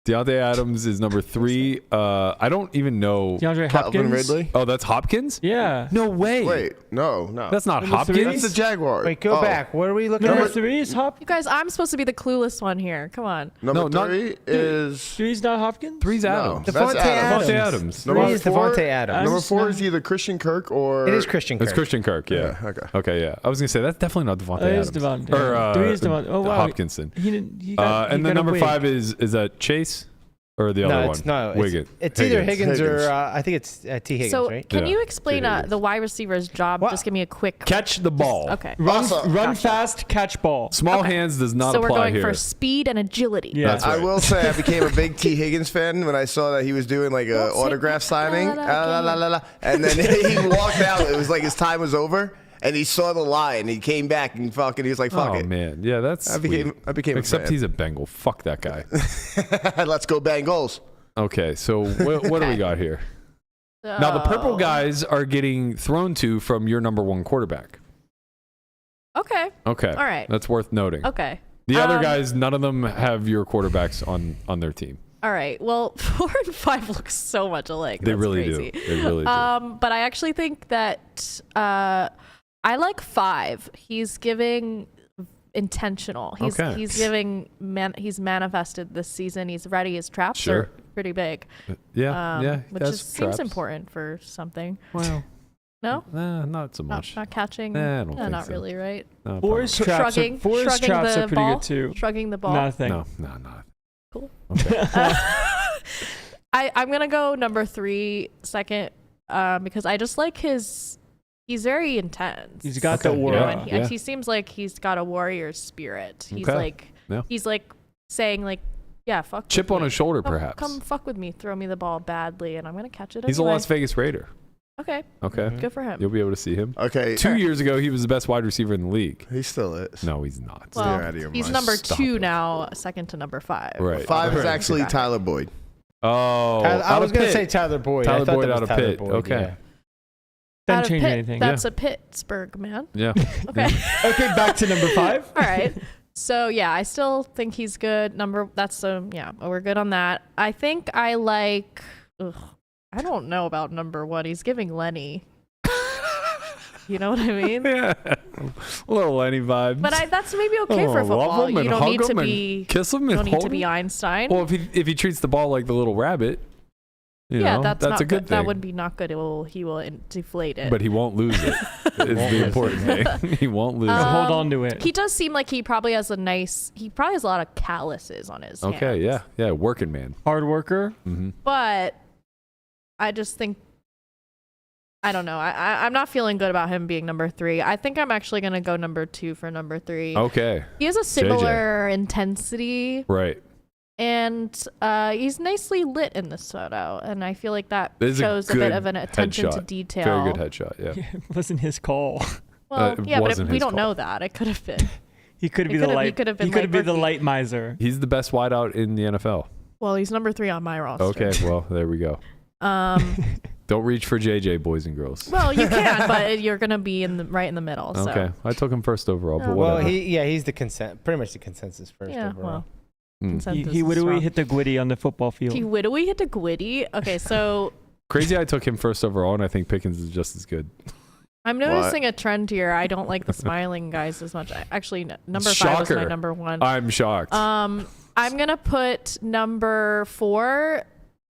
Deontay Adams is number 3. I don't even know. DeAndre Calvin Hopkins. Ridley. Oh, that's Hopkins? Yeah. No way. Wait, no. That's not Number Hopkins. three? That's the Jaguar. Wait, go Oh. back. What are we looking Number at? 3 is Hopkins. You guys, I'm supposed to be the clueless one here. Come on. Number No, not- 3 is 3's not Hopkins. 3's Adams. No. Devontae That's Adams. Devontae Adams. Three Number is 4 Devontae Adams. Number just 4 know. is either Christian Kirk or It is Christian Kirk. It's Christian Kirk, yeah. Okay. Okay, yeah. I was gonna say that's definitely not Devontae It is Adams. Devontae. Or 3 is Devontae. Oh, wow. Hopkinson. He didn't. He got, And he then got a number wig. 5 is that Chase or the other No, one? it's no. Wiggins. It's either Higgins. Higgins or I think it's T. Higgins, So right? can Yeah. you explain Higgins. the wide receiver's job? What? Just give me a quick. Catch the ball. Okay. Run, Awesome. run Gotcha. fast, catch ball. Small Okay. hands does not So we're apply going here. for speed and agility. Yeah. That's right. I will say I became a big T. Higgins fan when I saw that he was doing like a Don't say autograph signing. that again. And then he walked out. It was like his time was over. And he saw the line. He came back and fucking. He was like, "Fuck Oh it." man, yeah, that's. I became a Except fan. he's a Bengal. Fuck that guy. Let's go Bengals. Okay, so what do we got here? Now the purple guys are getting thrown to from your number 1 quarterback. Okay. Okay, All right. that's worth noting. Okay. The other guys, none of them have your quarterbacks on their team. All right. Well, 4 and 5 look so much alike. They That's really crazy. do. They really do. But I actually think that I like 5. He's giving intentional. Okay. He's giving he's manifested this season. He's ready. His traps Sure. are pretty big. Yeah, yeah. Which that's is, seems traps. important for something. Well, No? not so much. Not catching. I don't think not so. really, right? No, Four's probably. traps are, Shrugging, four's shrugging traps the are pretty ball. good too. Shrugging the ball. Not a thing. No, not. Cool. Okay. I'm gonna go number 3 second, because I just like he's very intense. He's got Okay. the aura. And Yeah. he seems like he's got a warrior spirit. He's Okay. like Yeah. he's like saying like, yeah, fuck with Chip on me. his shoulder, Come- perhaps. Come fuck with me, throw me the ball badly, and I'm gonna catch it. He's a anyway. Las Vegas Raider. Okay, Okay. good for him. You'll be able to see him. Okay. 2 years ago, he was the best wide receiver in the league. He still is. No, he's not. Well, You're out of your he's mind. number Stop 2 it. now, second to number 5. Right. 5 is Right. actually Tyler Boyd. Oh, I out was of going to Pitt. say Tyler Boyd. Tyler I thought Boyd that out was of Tyler Pitt. Boyd, Okay. yeah. Doesn't Out of change Pitt, anything. That's a Pittsburgh man. Yeah. Okay. Okay, back to number 5. All right. So yeah, I still think he's good. We're good on that. I think I like. I don't know about number 1. He's giving Lenny. You know what I mean? Yeah. Little Lenny vibes. But that's maybe okay for Oh, love football. him You and don't hug need to him and be kiss him you and don't need hold to be him. Einstein. Well, if he treats the ball like the little rabbit, You yeah, know, that's a not good thing. That would be not good. He will deflate it. But he won't lose it. It's the important thing. He won't lose it. Hold on to it. He does seem like he probably has a lot of calluses on his Okay, hands. yeah, working man. Hard worker. Mm-hmm. But I just think, I don't know. I'm not feeling good about him being number 3. I think I'm actually going to go number 2 for number 3. Okay. He has a similar intensity. Right. And he's nicely lit in this photo. And I feel like that This is shows a bit of an attention to detail. Very good headshot, yeah. It wasn't his call. Well, it yeah, but wasn't we his don't call. know that. It could have been. He could It be the could've- light. he could've been He could Matt be the Berkey. light miser. He's the best wideout in the NFL. Well, he's number 3 on my roster. Okay, well, there we go. Don't reach for JJ, boys and girls. Well, you can, but you're gonna be right in the middle. So. Okay, I took him first overall, but Well, whatever. he's the pretty much the consensus first Yeah. overall. Well. Mm. Consensus He is would strong. hit the gwitty on the football field. He widowy hit a gwitty. Okay, so Crazy I took him first overall, and I think Pickens is just as good. I'm noticing a trend here. I don't like the smiling guys as much. Actually, number 5 is my Shocker. number 1. I'm shocked. I'm gonna put number 4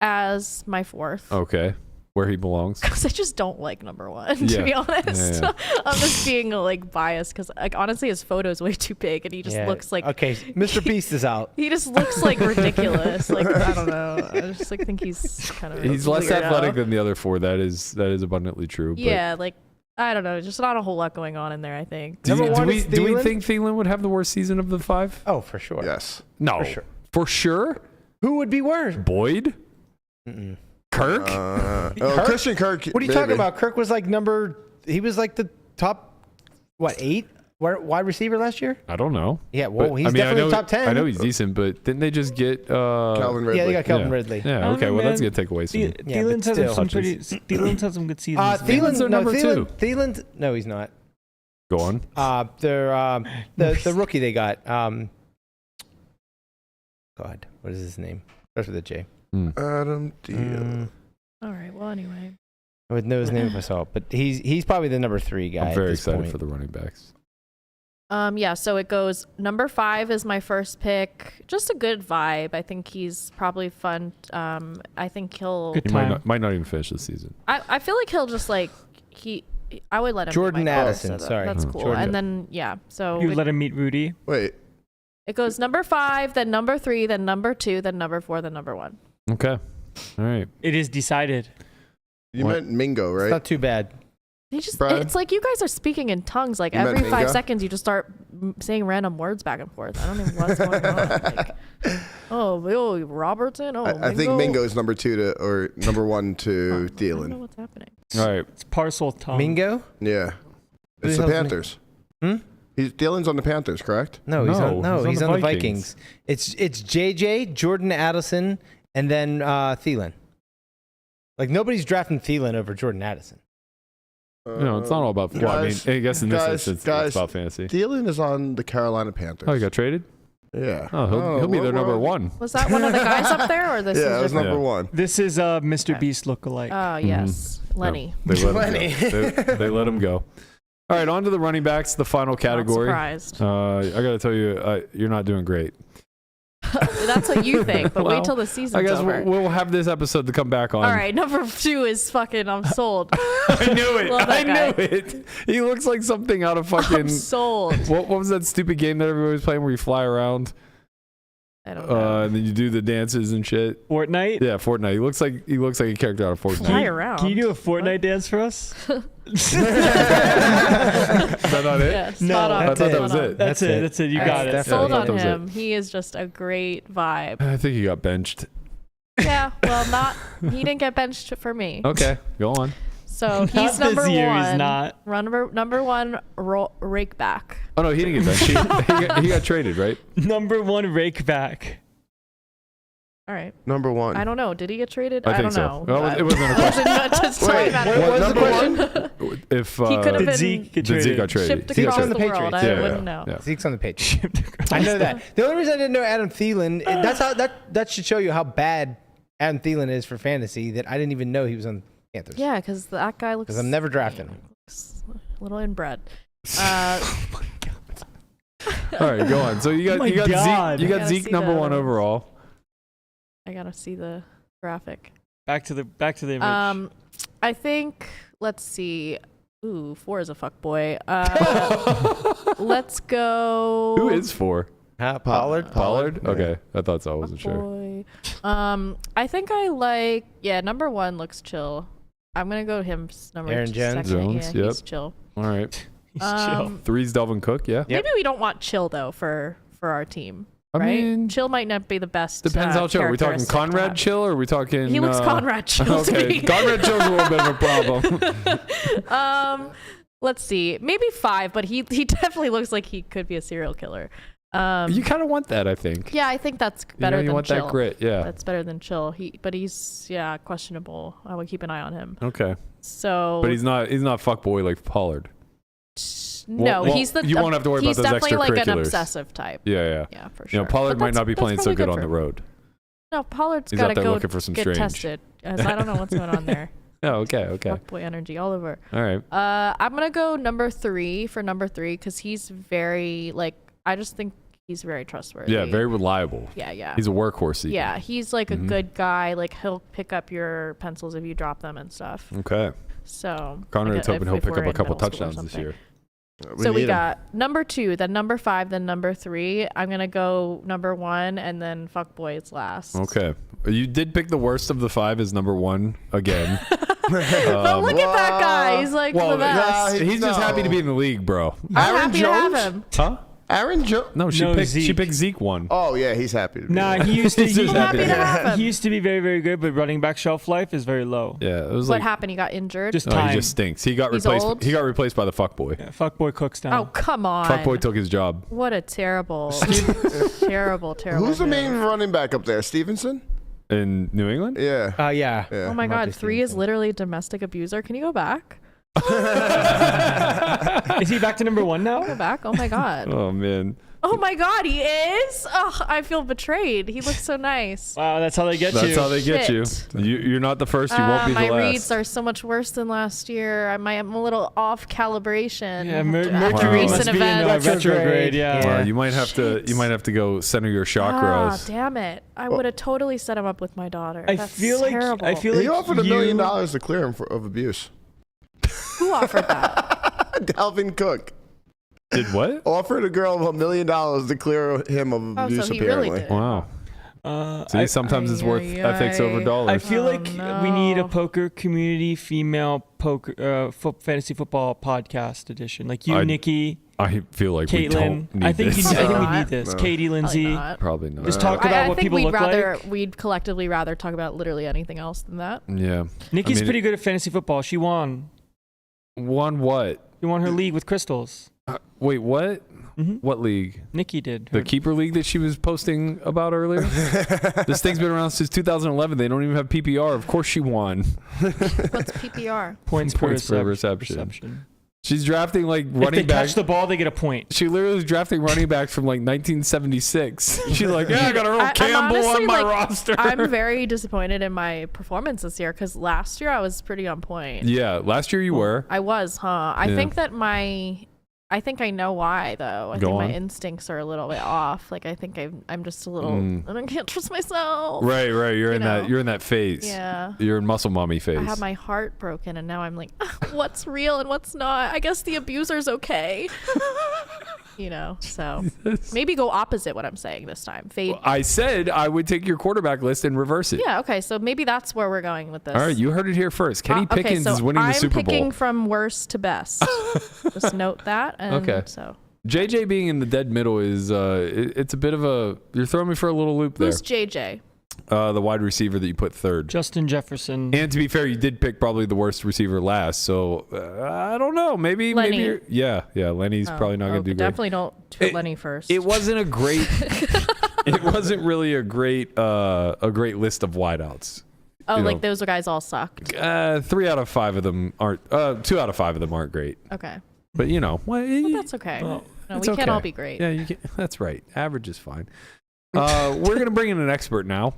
as my 4th. Okay, where he belongs. Because I just don't like number 1, to Yeah. be honest. Yeah. I'm just being like biased because like honestly his photo is way too big and he just looks like Okay, Mr. Beast is out. he just looks like ridiculous. Like I don't know. I just like think he's kind of He's less weirdo. athletic than the other 4. That is abundantly true. Yeah, like I don't know, just not a whole lot going on in there, I think. But Number one do is we Thielen? think Thielen would have the worst season of the 5? Oh, for sure. Yes. No, For sure. For sure. Who would be worse? Boyd, Mm-mm. Kirk. Kirk? Christian Kirk. What are you talking about? Kirk was like he was like the top, 8 wide receiver last year? I don't know. Yeah, well, But, he's definitely top 10. I know he's decent, but didn't they just get Calvin Ridley. Yeah, they got Calvin yeah. Ridley. Yeah, okay. Well, that's man. gonna take away some. Yeah, Thielen's but had still. Thielen's had some good seasons. Thielen's their number 2. Thielen, no, he's not. Go on. The rookie they got. God, what is his name? Starts with a J. Adam Thielen. All right, well anyway. I would know his name if I saw it, but he's probably the number 3 guy. I'm very at this excited point. for the running backs. Yeah, so it goes number 5 is my first pick. Just a good vibe. I think he's probably fun. I think he'll Good He time. might not even finish the season. I feel like he'll just like I would let him Jordan be my coach, Addison, so sorry. that's cool. Jordan. And then so You let him meet Rudy. Wait. it goes number 5, then number 3, then number 2, then number 4, then number 1. Okay. All right. It is decided. You meant Mingo, It's right? not too bad. Brad? It's like you guys are speaking in tongues. Like You meant every 5 Mingo? seconds, you just start saying random words back and forth. I don't know what's going on. Like, oh, Robertson. Oh, I think Mingo is number 2 or number 1 to I don't know Thielen. what's happening. All right. It's parcel tongue. Mingo? Yeah. Who It's the the hell's Panthers. Hmm? Thielen's on the Panthers, correct? No, he's on the Vikings. Vikings. It's JJ, Jordan Addison, and then Thielen. Like nobody's drafting Thielen over Jordan Addison. No, it's not all about. Well, I guess in this instance, it's about fantasy. Thielen is on the Carolina Panthers. Oh, he got traded? Yeah. Oh, he'll be their number 1. Was that one of the guys up there, or this Yeah, it is was different? number 1. This is Mr. Beast lookalike. Oh yes, Lenny. They let Lenny. him go. They let him go. All right, on to the running backs, the final category. Not surprised. I got to tell you, you're not doing great. That's what you think, but Well, wait till the season's I guess over. we'll have this episode to come back on. All right, number 2 is fucking. I'm sold. I knew it. Love I that knew it. He looks like something out of fucking. I'm sold. What was that stupid game that everybody was playing where you fly around I don't know. and then you do the dances and shit? Fortnite? Yeah, Fortnite. He looks like a character out of Fly Fortnite. around. Can you do a Fortnite dance for us? Is that not it? Yeah, spot No, on. I thought that was Spot on. it. That's it. That's it. You got it. That's Sold I thought on that was him. He is just a great vibe. I think he got benched. Yeah, well, he didn't get benched for me. Okay, go on. So he's Not number this year, 1. he's not. Number 1, rake back. Oh no, he didn't get benched. He got traded, right? Number 1 rake back. All right. Number 1. I don't know. Did he get traded? I I think don't so. know. Well, it wasn't a question. Wait, What was the question? If He could have Did been Zeke get did Zeke traded? got traded? shipped He got across on the the world. Patriots. I wouldn't know. Yeah. Zeke's on the page. Shipped across. I know that. The only reason I didn't know Adam Thielen, that should show you how bad Adam Thielen is for fantasy. That I didn't even know he was on the Panthers. Yeah, because that guy looks. Because I'm never drafting him. looks a little inbred. All right, go on. So you got Oh my God. Zeke. You I got gotta Zeke see number the- 1 overall. I gotta see the graphic. Back to the image. I think. Let's see. Ooh, 4 is a fuckboy. Let's go. Who is 4? Pollard. Pollard? Yeah. Okay. I thought so. I wasn't sure. Boy. I think I like. Yeah, number 1 looks chill. I'm gonna go him. Number Aaron Jones? second. Jones, Yeah, yep. he's chill. All right. He's chill. 3's Delvin Cook, yeah? Yep. Maybe we don't want chill though for our team. I Right? mean, Chill might not be the best. depends how chill. Are we talking characteristic to Conrad have. chill or are we talking... He looks Conrad chill to Okay, me. Conrad chill's a little bit of a problem. Let's see. Maybe 5, but he definitely looks like he could be a serial killer. You kind of want that, I think. Yeah, I think that's better you than want chill. that grit, yeah. That's better than chill. But he's questionable. I would keep an eye on him. Okay. So But he's not fuckboy like Pollard. no, well, he's the you won't have to worry about he's those definitely like an extracurriculars. obsessive type. Yeah. Yeah, for You sure. know, Pollard But might that's- not be that's playing so probably good for on the him. road. No, Pollard's He's got out to there go looking for some get strange. tested. As I don't know what's going on there. Oh, okay. Fuckboy energy all over. All right. I'm gonna go number 3 for number 3 because he's very I just think he's very trustworthy. Yeah, very reliable. Yeah. He's a workhorse. Yeah, he's like a Mhm. good guy. Like he'll pick up your pencils if you drop them and stuff. Okay. So Conrad's like, hoping he'll if pick we're up a in couple middle school or touchdowns this something. year. So we need him. got number 2, then number 5, then number 3. I'm gonna go number 1 and then fuckboys last. Okay. You did pick the worst of the 5 as number 1 again. But look at that guy. He's like well, the best. he's just happy to be in the league, bro. I'm Aaron happy to have Jones? him. Huh? Aaron Jones. No, she No, picked Zeke. Zeke 1. Oh yeah, he's happy to be. Nah, there. he used to. He's just happy to have him. He used to be very, very good, but running back shelf life is very low. Yeah, it was What like happened? He got injured. Just he time. just stinks. He got He's replaced. old? He got replaced by the fuckboy. Yeah, fuckboy cooks down. Oh come on. Fuckboy took his job. What a terrible, terrible. Who's the main move. running back up there? Stevenson. In New England? Yeah. Yeah. Yeah. Oh my Might be God, 3 is Stevenson. literally domestic abuser. Can you go back? Is he back to number 1 now? Go back. Oh my God. Oh man. Oh my God, he is. Oh, I feel betrayed. He looks so nice. Wow, that's how they get That's you. how they get you. Shit. You're not the first. You won't be the my last. reads are so much worse than last year. I'm a little off calibration. Yeah, after Mercury recent must be in events. retrograde. Yeah. Well, you might have to. You might have to go center your chakras. Damn it! I would have totally set him up with my daughter. I That's feel like terrible. I feel He like offered $1 million to clear him of abuse. Who offered that? Dalvin Cook Did what? offered a girl $1 million to clear him of Oh, abuse. so he really apparently. did. Wow. See, sometimes it's worth ethics over I dollars. I feel Oh, like we need a no. poker community female poker fantasy football podcast edition. Like you, I- Nikki, I feel like we Caitlin. don't need I think this. I think we Not. need this. No. Katie, Probably Lindsay. not. Probably not. Just talk about I what think people we'd look rather like. we'd collectively rather talk about literally anything else than that. Yeah. Nikki's I mean, pretty good at fantasy football. She won. Won what? She won her league with crystals. Wait, what? Mm-hmm. What league? Nikki did. The Her- keeper league that she was posting about earlier? This thing's been around since 2011. They don't even have PPR. Of course she won. What's PPR? points per reception. reception. She's drafting like If they running backs. catch the ball, they get a point. She literally was drafting running backs from like 1976. She's like, yeah, I got Earl I'm Campbell honestly, on my like, roster. I'm very disappointed in my performance this year because last year I was pretty on point. Yeah, last year you were. I was, huh? I Yeah. think that I think I know why though. I Go think on. my instincts are a little bit off. Like I think I'm just a little. Mm. I can't trust myself. Right. You're in know. that. You're in that phase. Yeah. You're in muscle mommy phase. I had my heart broken, and now I'm like, what's real and what's not? I guess the abuser's okay. So maybe go opposite what I'm saying this time. Fade. I said I would take your quarterback list and reverse it. Yeah. Okay. So maybe that's where we're going with this. All right, you heard it here first. Kenny Okay, Pickens so is winning the I'm Super picking Bowl. from worst to best. Just note that. And Okay. So JJ being in the dead middle is it's a bit of a you're throwing me for a little loop there. who's JJ? The wide receiver that you put third. Justin Jefferson. And to be fair, you did pick probably the worst receiver last, so I don't know. Maybe Lenny. you're, yeah. Lenny's probably not going to do great. Definitely don't put Lenny first. It wasn't a great. It wasn't really a great list of wideouts. Oh, you like know. those guys all sucked. 3 out of 5 of them aren't. 2 out of 5 of them aren't great. Okay. But you know, Well, that's okay. Well, No, it's we can't okay. all be great. Yeah, you can, that's right. Average is fine. We're gonna bring in an expert now.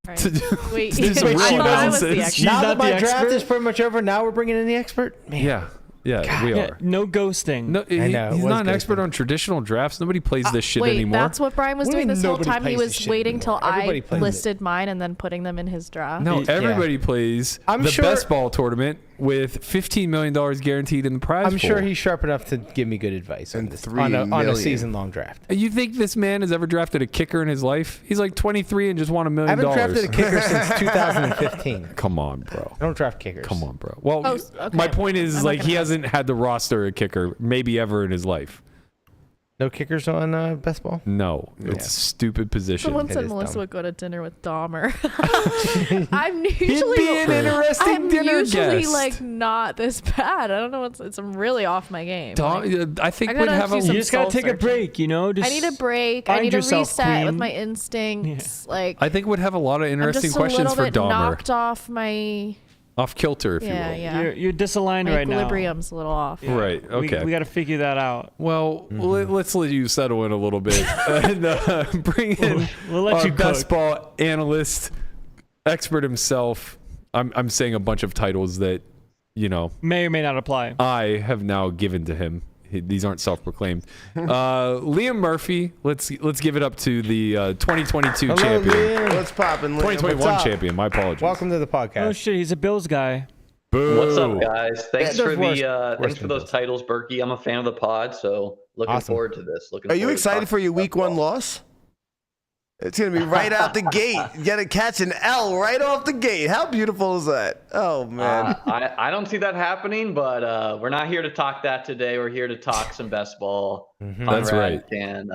Right. To do, Wait, to do some I real thought I was the analysis. expert. She's Now not that my the draft expert? is pretty much over, now we're bringing in the expert. Man. Yeah. Yeah, we are. No ghosting. No, I know, it he's was not an expert ghosting. on traditional drafts. Nobody plays this shit Wait, anymore. that's what Brian was What do you doing mean this whole nobody time. He plays this was shit waiting till anymore? Everybody I plays it. listed mine and then putting them in his draft. No, Yeah. everybody plays I'm the sure- Bestball tournament with $15 million guaranteed in the prize I'm pool. sure he's sharp enough to give me good advice on And this $3 on a million. season-long draft. You think this man has ever drafted a kicker in his life? He's like 23 and just won $1 I million. haven't drafted a kicker since 2015. Come on, bro. I don't draft kickers. Come on, bro. Well, Oh, okay. my point is, I'm like, not he gonna- hasn't had to roster a kicker maybe ever in his life. No kickers on Best Ball? No, it's a stupid position. Someone It said is Melissa dumb. would go to dinner with Dahmer. I'm He'd usually be an interesting I'm dinner usually guest. like not this bad. I don't know what's. I'm really off my game. Like, I think I would gotta have do a. some You just gotta soul take a searching. break, you know. Just I need a break. I find need to yourself, reset with queen. my instincts. Like I think would have a lot of I'm interesting just a questions little for bit Dahmer. knocked off my Off kilter, if you will. You're disaligned my right now. equilibrium's a little off. Right. Okay. We got to figure that out. Well, let's let you settle in a little bit and bring in We'll let our you cook. best ball analyst, expert himself. I'm saying a bunch of titles that, you know, May or may not apply. I have now given to him. These aren't self-proclaimed. Liam Murphy. Let's give it up to the 2022 Hello, champion. Liam. What's poppin', Liam? 2021 What's up? champion. My apologies. Welcome to the Oh podcast. shit, he's a Bills guy. Boo. What's up, guys? Thanks Yeah, for worse- the worse thanks for than those this. titles, Berkey. I'm a fan of the pod, so looking Awesome. forward to this. Looking. Are you forward to excited talking for your about week one football. loss? It's going to be right out the gate. You got to catch an L right off the gate. How beautiful is that? Oh, man. I don't see that happening, but we're not here to talk that today. We're here to talk some best ball. That's Conrad right. Can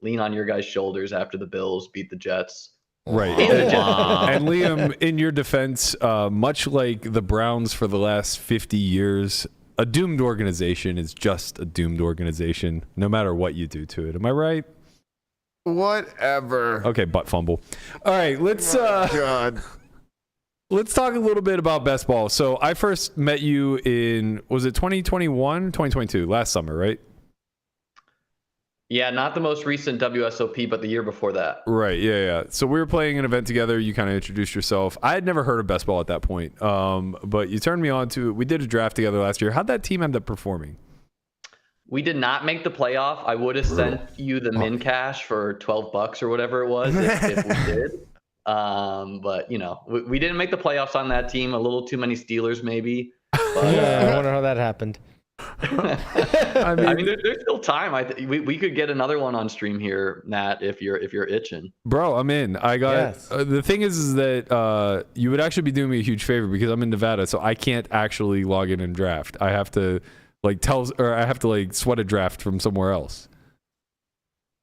lean on your guys' shoulders after the Bills beat the Jets. Right. Wow. And Liam, in your defense, much like the Browns for the last 50 years, a doomed organization is just a doomed organization, no matter what you do to it. Am I right? Whatever. Okay, butt fumble. All right, let's God. let's talk a little bit about best ball. So I first met you in, was it 2021, 2022, last summer, right? Yeah, not the most recent WSOP, but the year before that. Right, yeah. So we were playing an event together. You kind of introduced yourself. I had never heard of best ball at that point, but you turned me on to it. We did a draft together last year. How'd that team end up performing? We did not make the playoff. I would have sent you the min cash for $12 or whatever it was if we did. But you know, we didn't make the playoffs on that team. A little too many Steelers, maybe. But, Yeah, I wonder how that happened. I mean, there's still time. We could get another one on stream here, Nat, if you're itching. Bro, I'm in. I got Yes. the thing is that you would actually be doing me a huge favor because I'm in Nevada, so I can't actually log in and draft. I have to I have to sweat a draft from somewhere else.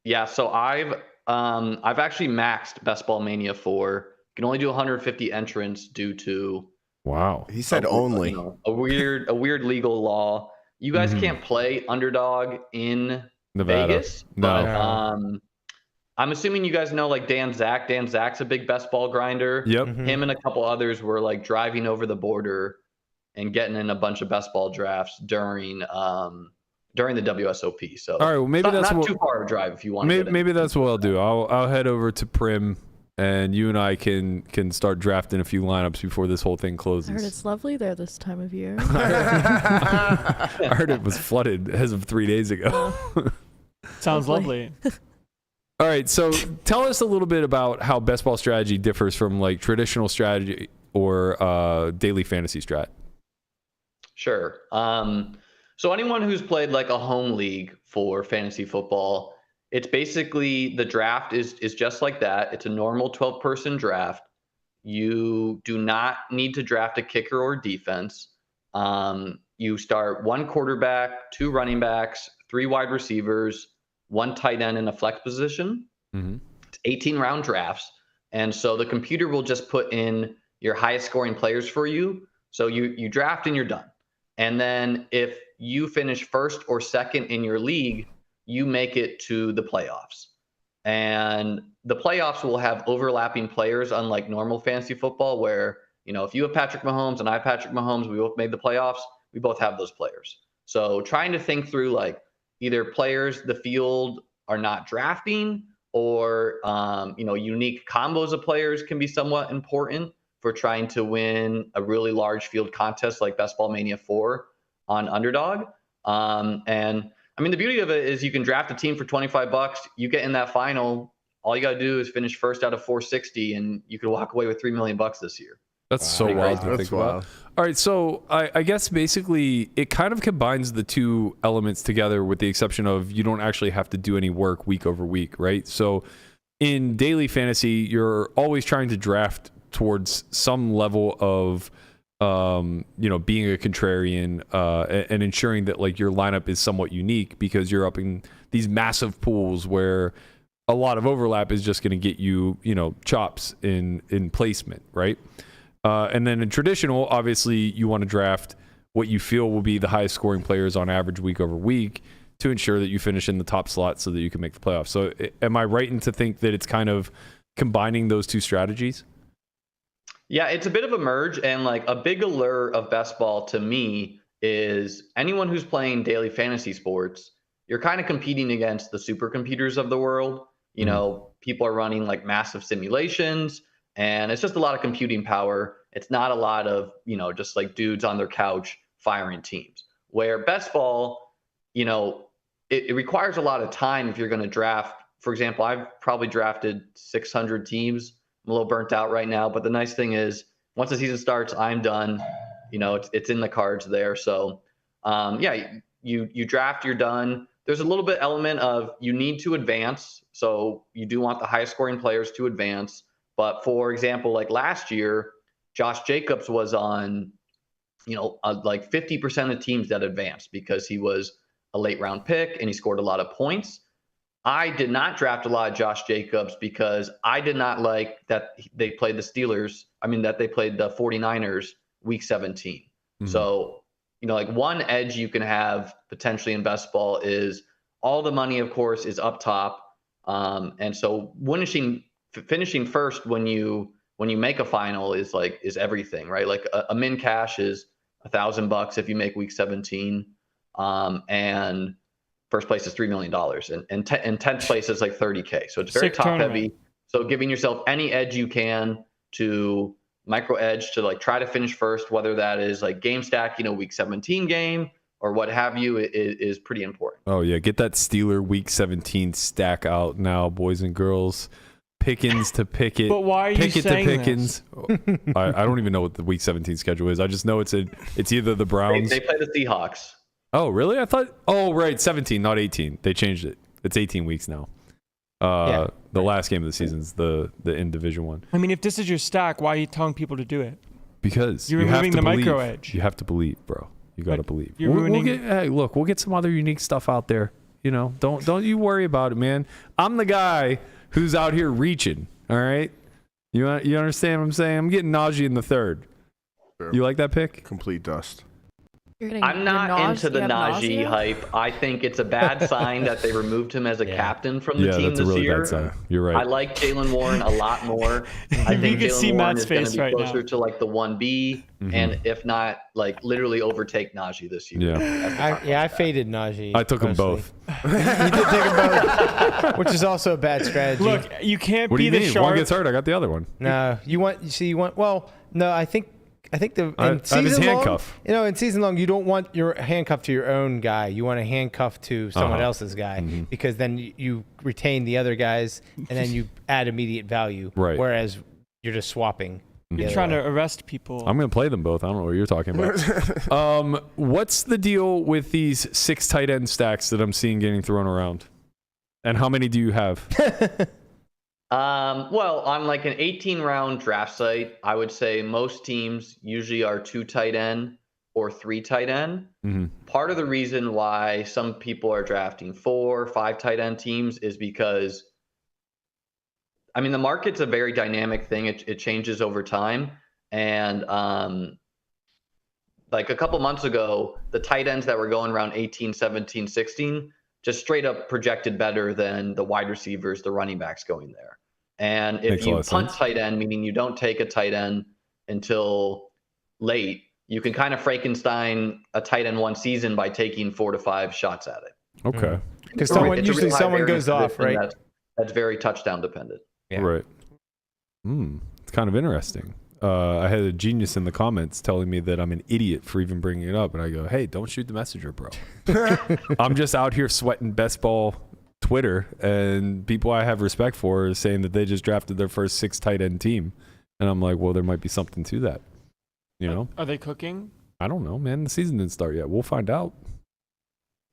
Yeah, so I've actually maxed Best Ball Mania 4. You can only do 150 entrants due to Wow. He said only. a weird legal law. You guys can't play Underdog in Nevada. Vegas. No. But, I'm assuming you guys know Dan Zach. Dan Zach's a big best ball grinder. Yep. Him and a couple others were driving over the border and getting in a bunch of best ball drafts during the WSOP. So All right, well, maybe it's that's not what- too far a drive if you want to. Maybe that's what I'll do. I'll head over to Prim and you and I can start drafting a few lineups before this whole thing I heard closes. it's lovely there this time of year. I heard it was flooded as of 3 days ago. Sounds Lovely. lovely. All right, so tell us a little bit about how best ball strategy differs from traditional strategy or daily fantasy strat. Sure. So anyone who's played a home league for fantasy football, it's basically the draft is just like that. It's a normal 12-person draft. You do not need to draft a kicker or defense. You start 1 quarterback, 2 running backs, 3 wide receivers, 1 tight end in a flex position. Mm-hmm. It's 18-round drafts. And so the computer will just put in your highest scoring players for you. So you draft and you're done. And then if you finish first or second in your league, you make it to the playoffs. And the playoffs will have overlapping players, unlike normal fantasy football, where, if you have Patrick Mahomes and I have Patrick Mahomes, we both made the playoffs, we both have those players. So trying to think through either players the field are not drafting or, unique combos of players can be somewhat important for trying to win a really large field contest like Best Ball Mania 4. on Underdog. And I mean, the beauty of it is you can draft a team for $25. You get in that final. All you got to do is finish first out of 460, and you could walk away with $3 million this year. That's so wild to think about. All right, so I guess basically it kind of combines the two elements together, with the exception of you don't actually have to do any work week over week, right? So in daily fantasy, you're always trying to draft towards some level of being a contrarian and ensuring that like your lineup is somewhat unique, because you're up in these massive pools where a lot of overlap is just going to get you, chops in placement, right? And then in traditional, obviously, you want to draft what you feel will be the highest scoring players on average week over week to ensure that you finish in the top slot so that you can make the playoffs. So am I right in to think that it's kind of combining those two strategies? Yeah, it's a bit of a merge, and like a big allure of Bestball to me is anyone who's playing daily fantasy sports, you're kind of competing against the supercomputers of the world. People are running like massive simulations, and it's just a lot of computing power. It's not a lot of, just like dudes on their couch firing teams. Where Bestball, it requires a lot of time if you're going to draft. For example, I've probably drafted 600 teams. I'm a little burnt out right now, but the nice thing is once the season starts, I'm done. It's in the cards there. So, you draft, you're done. There's a little bit element of you need to advance. So you do want the highest scoring players to advance. But for example, like last year, Josh Jacobs was on, like 50% of teams that advanced because he was a late round pick and he scored a lot of points. I did not draft a lot of Josh Jacobs because I did not like that they played the Steelers. That they played the 49ers week 17. Mm-hmm. So, like one edge you can have potentially in Bestball is all the money, of course, is up top. And so finishing first when you make a final is everything, right? Like a min cash is $1,000 if you make week 17. And first place is $3 million, and 10th place is like $30K. So it's very top heavy. So giving yourself any edge you can to micro edge to like try to finish first, whether that is like game stack, week 17 game or what have you, is pretty important. Oh yeah, get that Steeler week 17 stack out now, boys and girls. Pickens to Pickett. But why are you saying Pickens? I don't even know what the week 17 schedule is. I just know it's either the Browns. They play the Seahawks. Oh, really? I thought. Oh, right, 17, not 18. They changed it. It's 18 weeks now. The last game of the season is the in Division 1. If this is your stack, why are you telling people to do it? Because you're removing the micro edge. You have to believe, bro. You got to believe. We'll get some other unique stuff out there. Don't you worry about it, man. I'm the guy who's out here reaching. All right, you understand what I'm saying? I'm getting Najee in the third. Sure. You like that pick? Complete dust. I'm not into the Najee hype. I think it's a bad sign that they removed him as a captain from the team that's a really year. bad sign. You're right. I like Jaylen Warren a lot more. I think Jaylen Warren is going to be closer to like the 1B, and if not, like literally overtake Najee this year. Yeah, I faded Najee. I took them both. You did take them both, which is also a bad strategy. Look, you can't what be do you the mean? shark. One gets hurt. I got the other one. No, well, no, I think the in season handcuff. Long, in season long, you don't want your handcuff to your own guy. You want a handcuff to someone else's guy because then you retain the other guys and then you add immediate value. Right. Whereas you're just swapping. You're trying to arrest people. I'm going to play them both. I don't know what you're talking about. What's the deal with these 6 tight end stacks that I'm seeing getting thrown around? And how many do you have? Well, on like an 18-round draft site, I would say most teams usually are 2 tight end or 3 tight end. Mm-hmm. Part of the reason why some people are drafting 4 or 5 tight end teams is because, the market's a very dynamic thing. It changes over time. And like a couple months ago, the tight ends that were going around 18, 17, 16 just straight up projected better than the wide receivers, the running backs going there. And if you punt tight end, meaning you don't take a tight end until late, you can kind of Frankenstein a tight end one season by taking 4 to 5 shots at it. Okay. Because someone goes off, right? That's very touchdown dependent. Yeah. Right. It's kind of interesting. I had a genius in the comments telling me that I'm an idiot for even bringing it up, and I go, "Hey, don't shoot the messenger, bro." I'm just out here sweating Bestball Twitter, and people I have respect for are saying that they just drafted their first 6 tight end team, and I'm like, well, there might be something to that. You know? Are they cooking? I don't know, man. The season didn't start yet. We'll find out.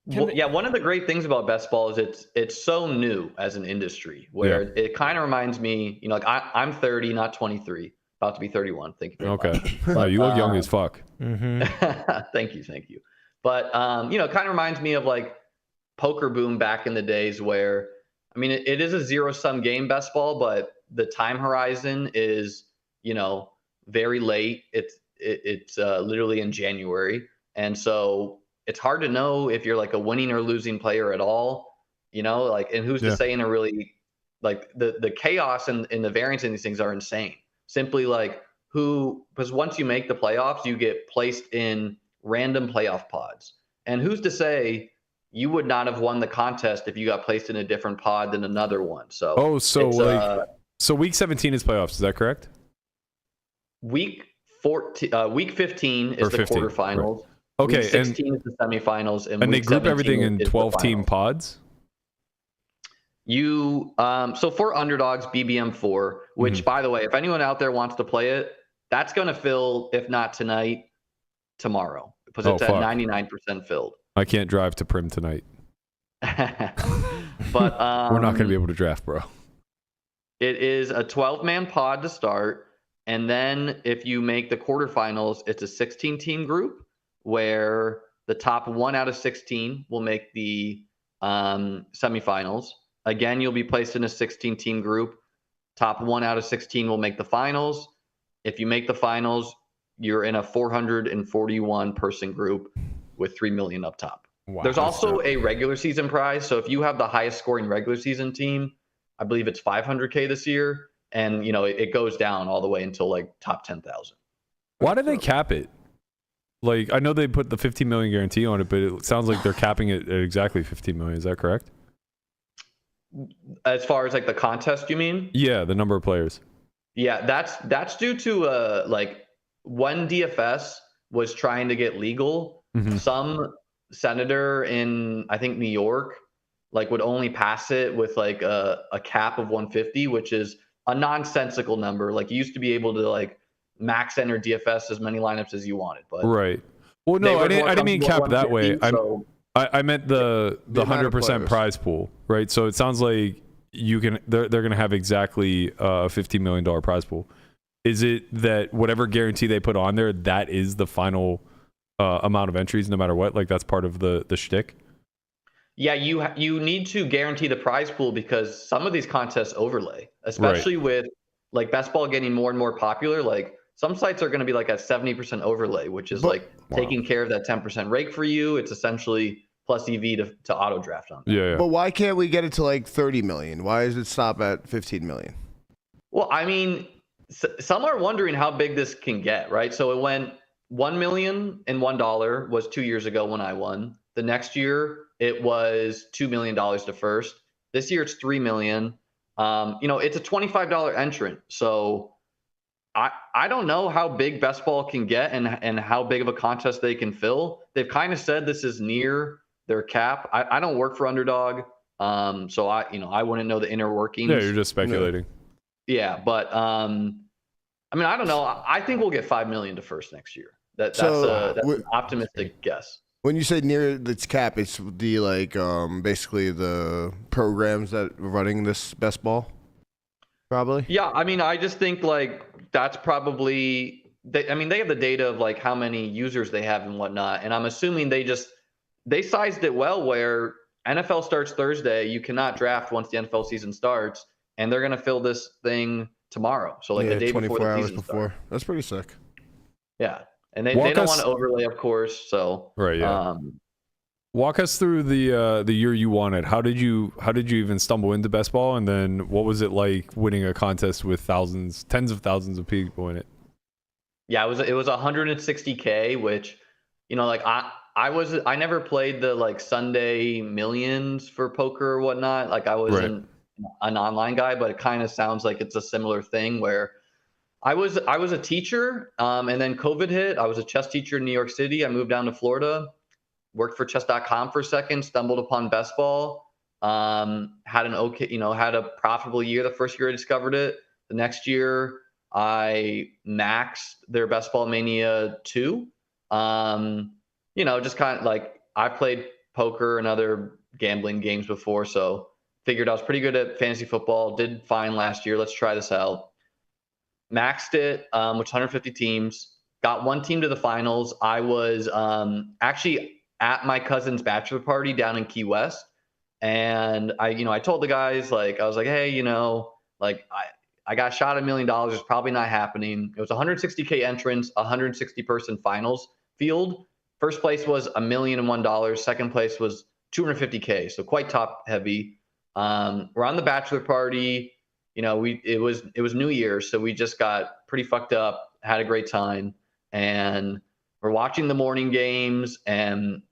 Well, yeah, one of the great things about Bestball is it's so new as an industry where it kind of reminds me, you know, like I'm 30, not 23, about to be 31. Thank you very much. Okay. Wow, you look young as fuck. Thank you. But, you know, it kind of reminds me of like Poker Boom back in the days where, I mean, it is a zero-sum game, Bestball, but the time horizon is, you know, very late. It's literally in January. And so it's hard to know if you're like a winning or losing player at all, you know, like, and who's to say in a really, like the chaos and the variance in these things are insane. Simply like because once you make the playoffs, you get placed in random playoff pods. And who's to say you would not have won the contest if you got placed in a different pod than another one? So, so week 17 is playoffs. Is that correct? Week 15 is the 15, quarterfinals. Right. Okay, week 16 is the semifinals, and they group everything in 12-team pods. So for Underdogs BBM4, which by the way, if anyone out there wants to play it, that's going to fill, if not tonight, tomorrow, because it's at 99% filled. I can't drive to Prim tonight. But we're not going to be able to draft, bro. It is a 12-man pod to start, and then if you make the quarterfinals, it's a 16-team group where the top 1 out of 16 will make the semifinals. Again, you'll be placed in a 16-team group. Top 1 out of 16 will make the finals. If you make the finals, you're in a 441-person group with $3 million up top. Wow, there's also a regular season prize. So if you have the highest scoring regular season team, I believe it's $500K this year. And, you know, it goes down all the way until like top 10,000. Why do they cap it? Like, I know they put the 15 million guarantee on it, but it sounds like they're capping it at exactly 15 million. Is that correct? As far as like the contest, you mean? Yeah, the number of players. Yeah, that's due to like when DFS was trying to get legal, some senator in, I think, New York, like would only pass it with like a cap of 150, which is a nonsensical number. Like you used to be able to like max enter DFS as many lineups as you wanted, but right. Well, no, I didn't mean cap that way. I meant the 100% prize pool, right? So it sounds like they're going to have exactly a $15 million prize pool. Is it that whatever guarantee they put on there, that is the final amount of entries, no matter what? Like that's part of the shtick? Yeah, you need to guarantee the prize pool because some of these contests overlay, especially with like Bestball getting more and more popular. Like some sites are going to be like a 70% overlay, which is taking care of that 10% rake for you. It's essentially plus EV to auto draft on. Yeah. But why can't we get it to like 30 million? Why does it stop at 15 million? Well, I mean, some are wondering how big this can get, right? So it went $1 million and $1 was 2 years ago when I won. The next year it was $2 million to first. This year it's $3 million. You know, it's a $25 entrant. So I don't know how big Bestball can get and how big of a contest they can fill. They've kind of said this is near their cap. I don't work for Underdog. So I wouldn't know the inner workings. Yeah, you're just speculating. Yeah, but I mean, I don't know. I think we'll get 5 million to first next year. That's an optimistic guess. When you say near its cap, it's the like basically the programs that are running this Bestball, probably. Yeah, I mean, I just think like that's probably. They have the data of like how many users they have and whatnot, and I'm assuming they sized it well. Where NFL starts Thursday, you cannot draft once the NFL season starts, and they're gonna fill this thing tomorrow. So like the day 24 before the hours season before. starts. That's pretty sick. Yeah. And they don't want to overlay, of course. So right, yeah. Walk us through the year you won it. How did you even stumble into Bestball, and then what was it like winning a contest with tens of thousands of people in it? Yeah, it was 160K, which, you know, like I never played the like Sunday millions for poker or whatnot. Like I wasn't an online guy, but it kind of sounds like it's a similar thing where I was a teacher, and then COVID hit. I was a chess teacher in New York City. I moved down to Florida, worked for chess.com for a second, stumbled upon Bestball, had a profitable year the first year I discovered it. The next year I maxed their Bestball Mania 2. Just kind of like I played poker and other gambling games before, so figured I was pretty good at fantasy football. Did fine last year. Let's try this out. Maxed it, which 150 teams. Got one team to the finals. I was actually at my cousin's bachelor party down in Key West, and I told the guys, like, I was like, hey, I got shot $1 million. It's probably not happening. It was 160K entrance, 160 person finals field. First place was $1,001. Second place was 250K. So quite top heavy. We're on the bachelor party. It was New Year's, so we just got pretty fucked up, had a great time, and we're watching the morning games. And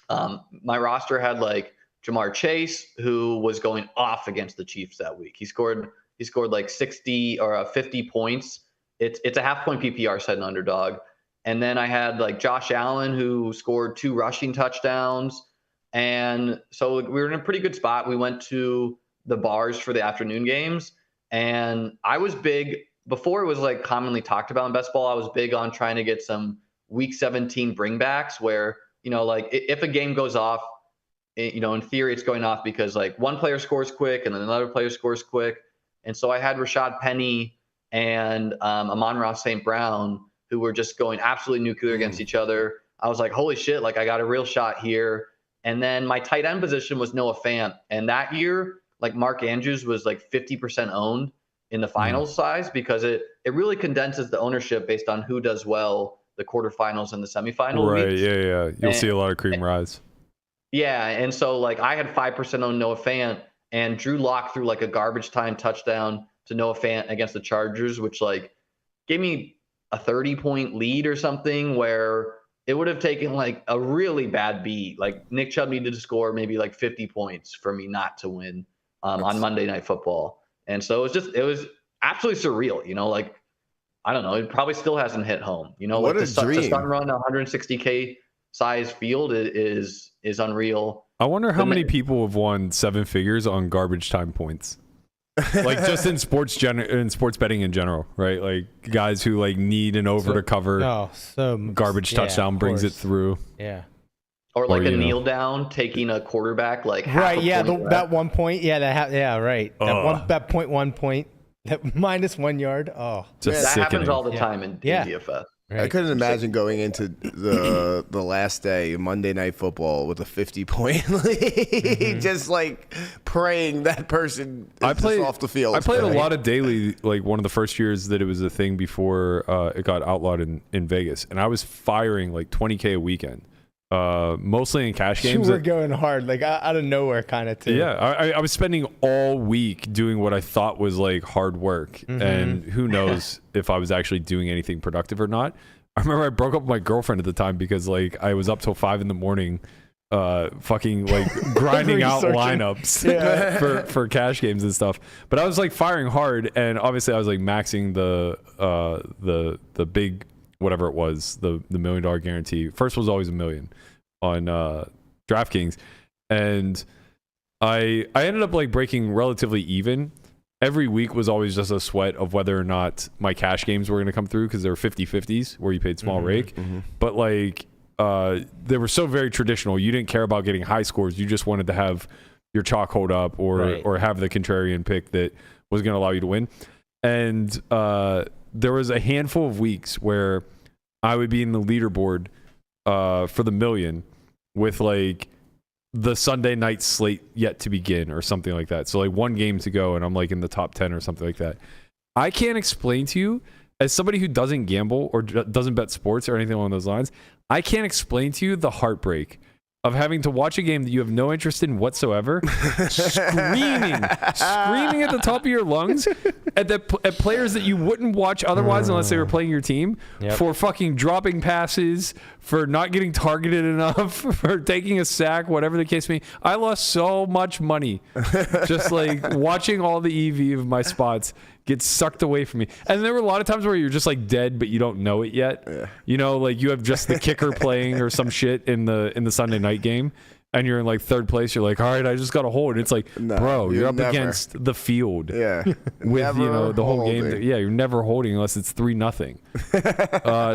my roster had like Jamar Chase, who was going off against the Chiefs that week. He scored like 60 or 50 points. It's a half point PPR set in Underdog. And then I had like Josh Allen, who scored 2 rushing touchdowns. And so we were in a pretty good spot. We went to the bars for the afternoon games. And I was big, before it was like commonly talked about in Bestball, I was big on trying to get some week 17 bringbacks where, like if a game goes off, in theory it's going off because like one player scores quick and then another player scores quick. And so I had Rashad Penny and Amon-Ra St. Brown, who were just going absolutely nuclear against each other. I was like, holy shit, like I got a real shot here. And then my tight end position was Noah Fant. And that year, like Mark Andrews was like 50% owned in the finals size because it really condenses the ownership based on who does well the quarterfinals and the semifinal Right, weeks. yeah. You'll see a lot of cream rise. Yeah, and so like I had 5% on Noah Fant, and Drew Lock threw like a garbage time touchdown to Noah Fant against the Chargers, which like gave me a 30-point lead or something, where it would have taken like a really bad beat. Like Nick Chubb needed to score maybe like 50 points for me not to win on Monday Night Football. And so it was absolutely surreal, like, I don't know, it probably still hasn't hit home. What like a dream. to stun run 160K size field is unreal. I wonder how many people have won 7 figures on garbage time points. Like just in sports betting in general, right? Like guys who like need an over to cover. Garbage touchdown brings it through. Yeah. Or like a kneel down, taking a quarterback like half right. Yeah, that 1 point. Yeah, right. That 0.1 point. That minus 1 yard. Oh, just that sickening. happens all the time in DFS. Right. I couldn't imagine going into the last day, Monday Night Football, with a 50-point lead, just like praying that person is off the field. I played a lot of daily, like one of the first years that it was a thing before it got outlawed in Vegas, and I was firing like 20K a weekend, mostly in cash games. You were going hard, like out of nowhere, kind of too. Yeah, I was spending all week doing what I thought was like hard work, and who knows if I was actually doing anything productive or not. I remember I broke up with my girlfriend at the time because like I was up till 5 a.m, fucking like grinding out lineups for cash games and stuff. But I was like firing hard, and obviously I was like maxing the big whatever it was, the $1 million guarantee. First was always $1 million on DraftKings, and I ended up like breaking relatively even. Every week was always just a sweat of whether or not my cash games were going to come through because they were 50-50s where you paid small rake. But like they were so very traditional. You didn't care about getting high scores. You just wanted to have your chalk hold up or have the contrarian pick that was going to allow you to win. And there was a handful of weeks where I would be in the leaderboard for the million with like the Sunday night slate yet to begin or something like that. So like one game to go and I'm like in the top 10 or something like that. I can't explain to you, as somebody who doesn't gamble or doesn't bet sports or anything along those lines, I can't explain to you the heartbreak of having to watch a game that you have no interest in whatsoever, screaming at the top of your lungs at players that you wouldn't watch otherwise unless they were playing your team, for fucking dropping passes, for not getting targeted enough, for taking a sack, whatever the case may be. I lost so much money just like watching all the EV of my spots gets sucked away from me. And there were a lot of times where you're just like dead, but you don't know it yet. Yeah. You know, like you have just the kicker playing or some shit in the Sunday night game, and you're in like third place. You're like, all right, I just got to hold. And it's like, bro, you're up never. Against the field. Yeah. With Never the whole game. holding. Yeah, you're never holding unless it's 3-0.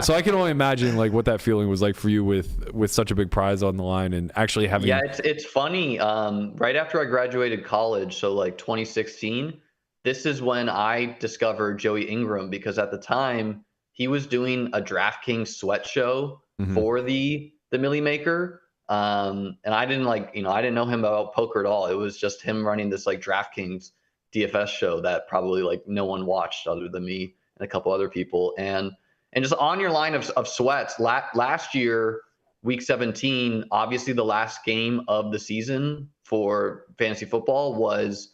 So I can only imagine like what that feeling was like for you with such a big prize on the line and actually having. Yeah, it's funny. Right after I graduated college, so like 2016, this is when I discovered Joey Ingram, because at the time he was doing a DraftKings sweat show for the Millie Maker. And I didn't I didn't know him about poker at all. It was just him running this like DraftKings DFS show that probably like no one watched other than me and a couple other people. And just on your line of sweats, last year, week 17, obviously the last game of the season for fantasy football was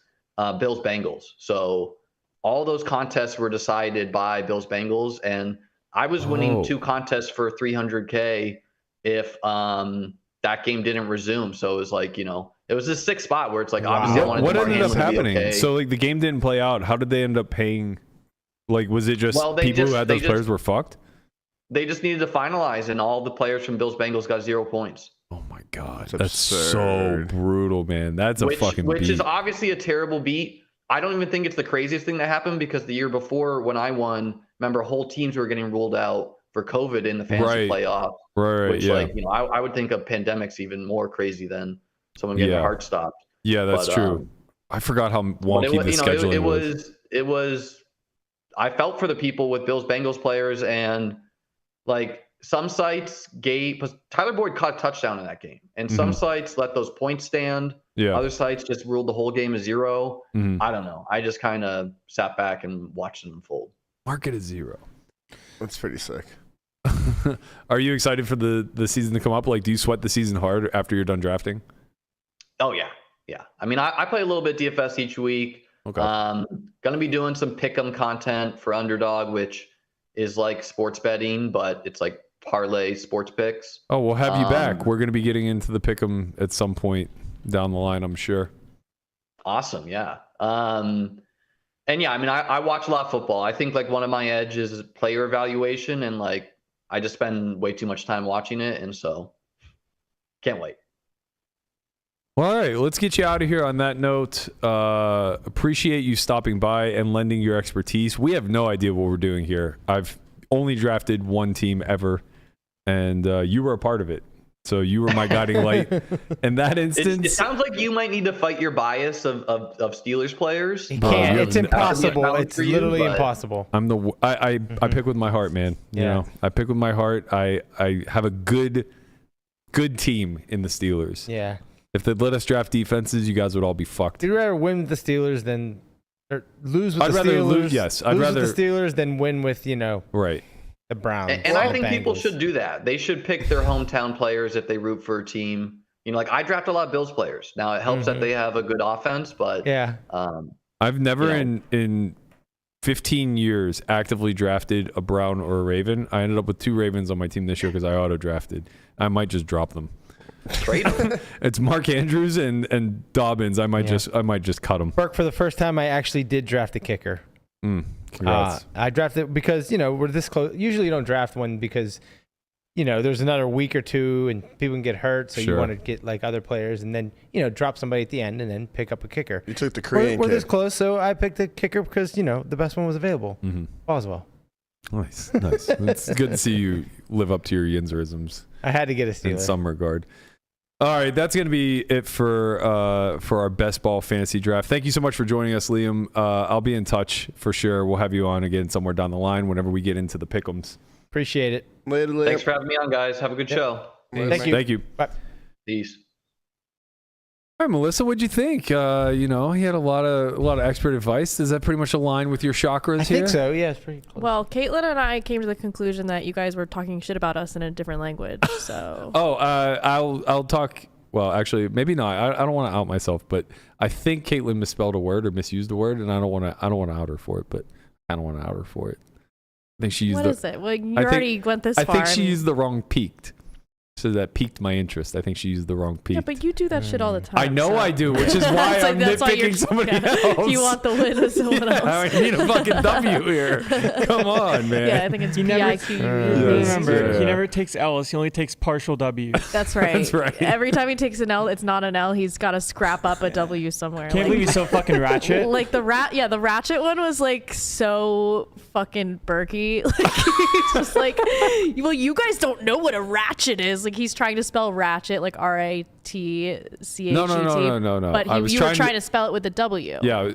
Bills Bengals. So all those contests were decided by Bills Bengals, and I was winning 2 contests for $300K if that game didn't resume. So it was like, it was a sick spot where it's like, obviously I wanted what to ended up happening? Okay. So like the game didn't play out. How did they end up paying? Like, was it just people who had those players were fucked? They just needed to finalize, and all the players from Bills Bengals got 0 points. Oh my God. That's so brutal, man. That's a fucking Which beat. is obviously a terrible beat. I don't even think it's the craziest thing that happened, because the year before when I won, remember, whole teams were getting ruled out for COVID in the fantasy playoff. Right. Which, I would think of pandemics even more crazy than someone getting their heart stopped. Yeah, that's true. I forgot how wonky the scheduling was. It was. I felt for the people with Bills Bengals players, and like some sites Tyler Boyd caught a touchdown in that game, and some sites let those points stand. Yeah. Other sites just ruled the whole game as 0. I don't know. I just kind of sat back and watched them unfold. Market is 0. That's pretty sick. Are you excited for the season to come up? Like, do you sweat the season hard after you're done drafting? Oh yeah. I mean, I play a little bit DFS each week. Okay. Gonna be doing some pick'em content for Underdog, which is like sports betting, but it's like parlay sports picks. Oh, we'll have you back. We're gonna be getting into the pick'em at some point down the line, I'm sure. Awesome, yeah. And yeah, I mean, I watch a lot of football. I think like one of my edges is player evaluation, and like I just spend way too much time watching it, and so can't wait. Well, all right, let's get you out of here on that note. Appreciate you stopping by and lending your expertise. We have no idea what we're doing here. I've only drafted one team ever, and you were a part of it. So you were my guiding light in that instance. It sounds like you might need to fight your bias of Steelers players. You can't. It's impossible. It's literally impossible. I pick with my heart, man. You know, I pick with my heart. I have a good team in the Steelers. Yeah. If they'd let us draft defenses, you guys would all be fucked. Do you rather win with the Steelers than lose with I'd the rather Steelers? Yes, I'd rather with the Steelers than win with right. the Browns. And I think people should do that. They should pick their hometown players if they root for a team. Like I draft a lot of Bills players. Now it helps that they have a good offense, but I've never in 15 years actively drafted a Brown or a Raven. I ended up with 2 Ravens on my team this year because I auto drafted. I might just drop them. Trade them. It's Mark Andrews and Dobbins. I might just cut them. Burke, for the first time, I actually did draft a kicker. Congrats. I drafted because we're this close. Usually, you don't draft one because there's another week or 2 and people can get hurt, so you want to get like other players and then drop somebody at the end and then pick up a kicker. You took the Korean We're kid. this close, so I picked the kicker because the best one was available. Boswell. Nice. It's good to see you live up to your Yinzerisms. I had to get a Steeler in some regard. All right, that's going to be it for our best ball fantasy draft. Thank you so much for joining us, Liam. I'll be in touch for sure. We'll have you on again somewhere down the line whenever we get into the pick'ems. Appreciate it. Later, Liam. Thanks for having me on, guys. Have a good show. Thank you. Bye. Peace. All right, Melissa, what'd you think? He had a lot of expert advice. Does that pretty much align with your chakras here? I think so. Yeah, it's pretty close. Well, Caitlin and I came to the conclusion that you guys were talking shit about us in a different language. So. I'll talk. Well, actually, maybe not. I don't want to out myself, but I think Caitlin misspelled a word or misused a word, and I don't want to out her for it, but I don't want to out her for it. I think she used What is it? Well, you already went this far. I think she used the wrong peaked. So that piqued my interest. I think she used the wrong peak. Yeah, but you do that shit all the time. I know so. I do, which is why It's like, I'm that's why nitpicking somebody else. You want the win of someone else. I need a fucking W here. Come on, man. Yeah, I think it's He never- PIQ. Remember, Yeah. he never takes L's. He only takes partial W's. That's right. That's right. Every time he takes an L, it's not an L. He's got to scrap up a W somewhere. Can't believe he's so fucking ratchet. Like the ratchet one was like so fucking Berkey. Like he's just like, well, you guys don't know what a ratchet is. Like he's trying to spell ratchet like RATCHET. No. But you were trying to spell it with a W. Yeah.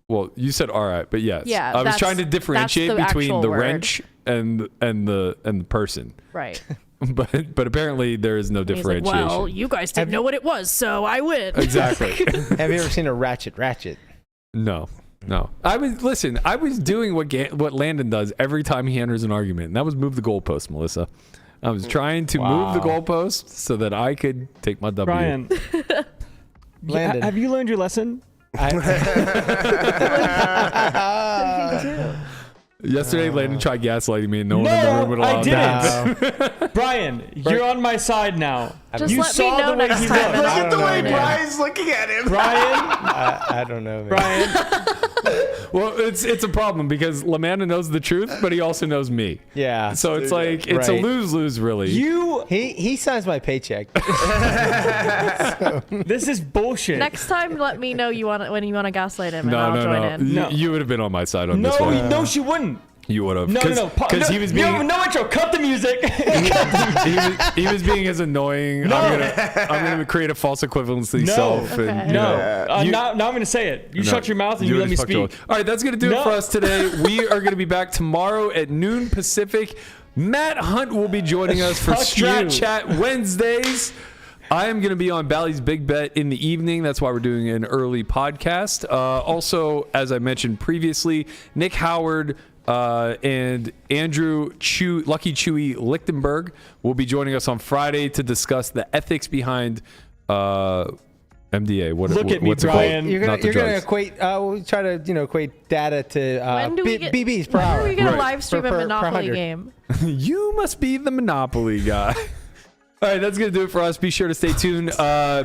Well, you said all right, but yes. Yeah, I was that's- trying to differentiate that's the between actual the word. wrench and the person. Right. But apparently there is no He's like, differentiation. well, you guys didn't know what it was, so I win. Exactly. Have you ever seen a ratchet? No. I was doing what Landon does every time he enters an argument, and that was move the goalpost, Melissa. I was trying to move the goalpost so that I could take my W. Brian, Landon. have you learned your lesson? Yesterday, Landon tried gaslighting me, and no one in the room would allow I didn't. Brian, you're on my side now. Just you let me saw know the way next he time. looked. Look at the way Brian's looking at him. Brian, I don't know, man. Brian, Well, it's a problem because LaManna knows the truth, but he also knows me. Yeah. So it's like it's Right. a lose-lose, really. He signs my paycheck. this is bullshit. Next time, let me know when you want to gaslight him, and I'll join in. No. You would have been on my side on this one. No, she wouldn't. You would have. No. Because he was being no intro. Cut the music. he was being as annoying. No. I'm gonna create a false equivalency self. Okay. And, you No. know, Now I'm gonna say it. You no, shut your mouth and you let me just fucked speak. all right, that's gonna do it No. for us today. We are gonna be back tomorrow at noon Pacific. Matt Hunt will be joining us for Fuck Strat you. Chat Wednesdays. I am going to be on Bally's Big Bet in the evening. That's why we're doing an early podcast. Also, as I mentioned previously, Nick Howard and Andrew Lucky Chewy Lichtenberg will be joining us on Friday to discuss the ethics behind MDA. Look at me, what's it Brian. called? You're Not the gonna drugs. equate. We'll try to equate data to When do we get BBs per when hour. are we gonna Right. live stream a Per Monopoly 100. game? You must be the Monopoly guy. All right, that's going to do it for us. Be sure to stay tuned.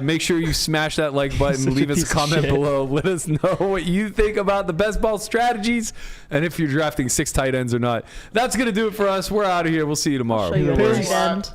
Make sure you smash that like button. Leave us a Piece of comment shit. below. Let us know what you think about the best ball strategies and if you're drafting 6 tight ends or not. That's going to do it for us. We're out of here. We'll see you tomorrow. Show you a Peace. end.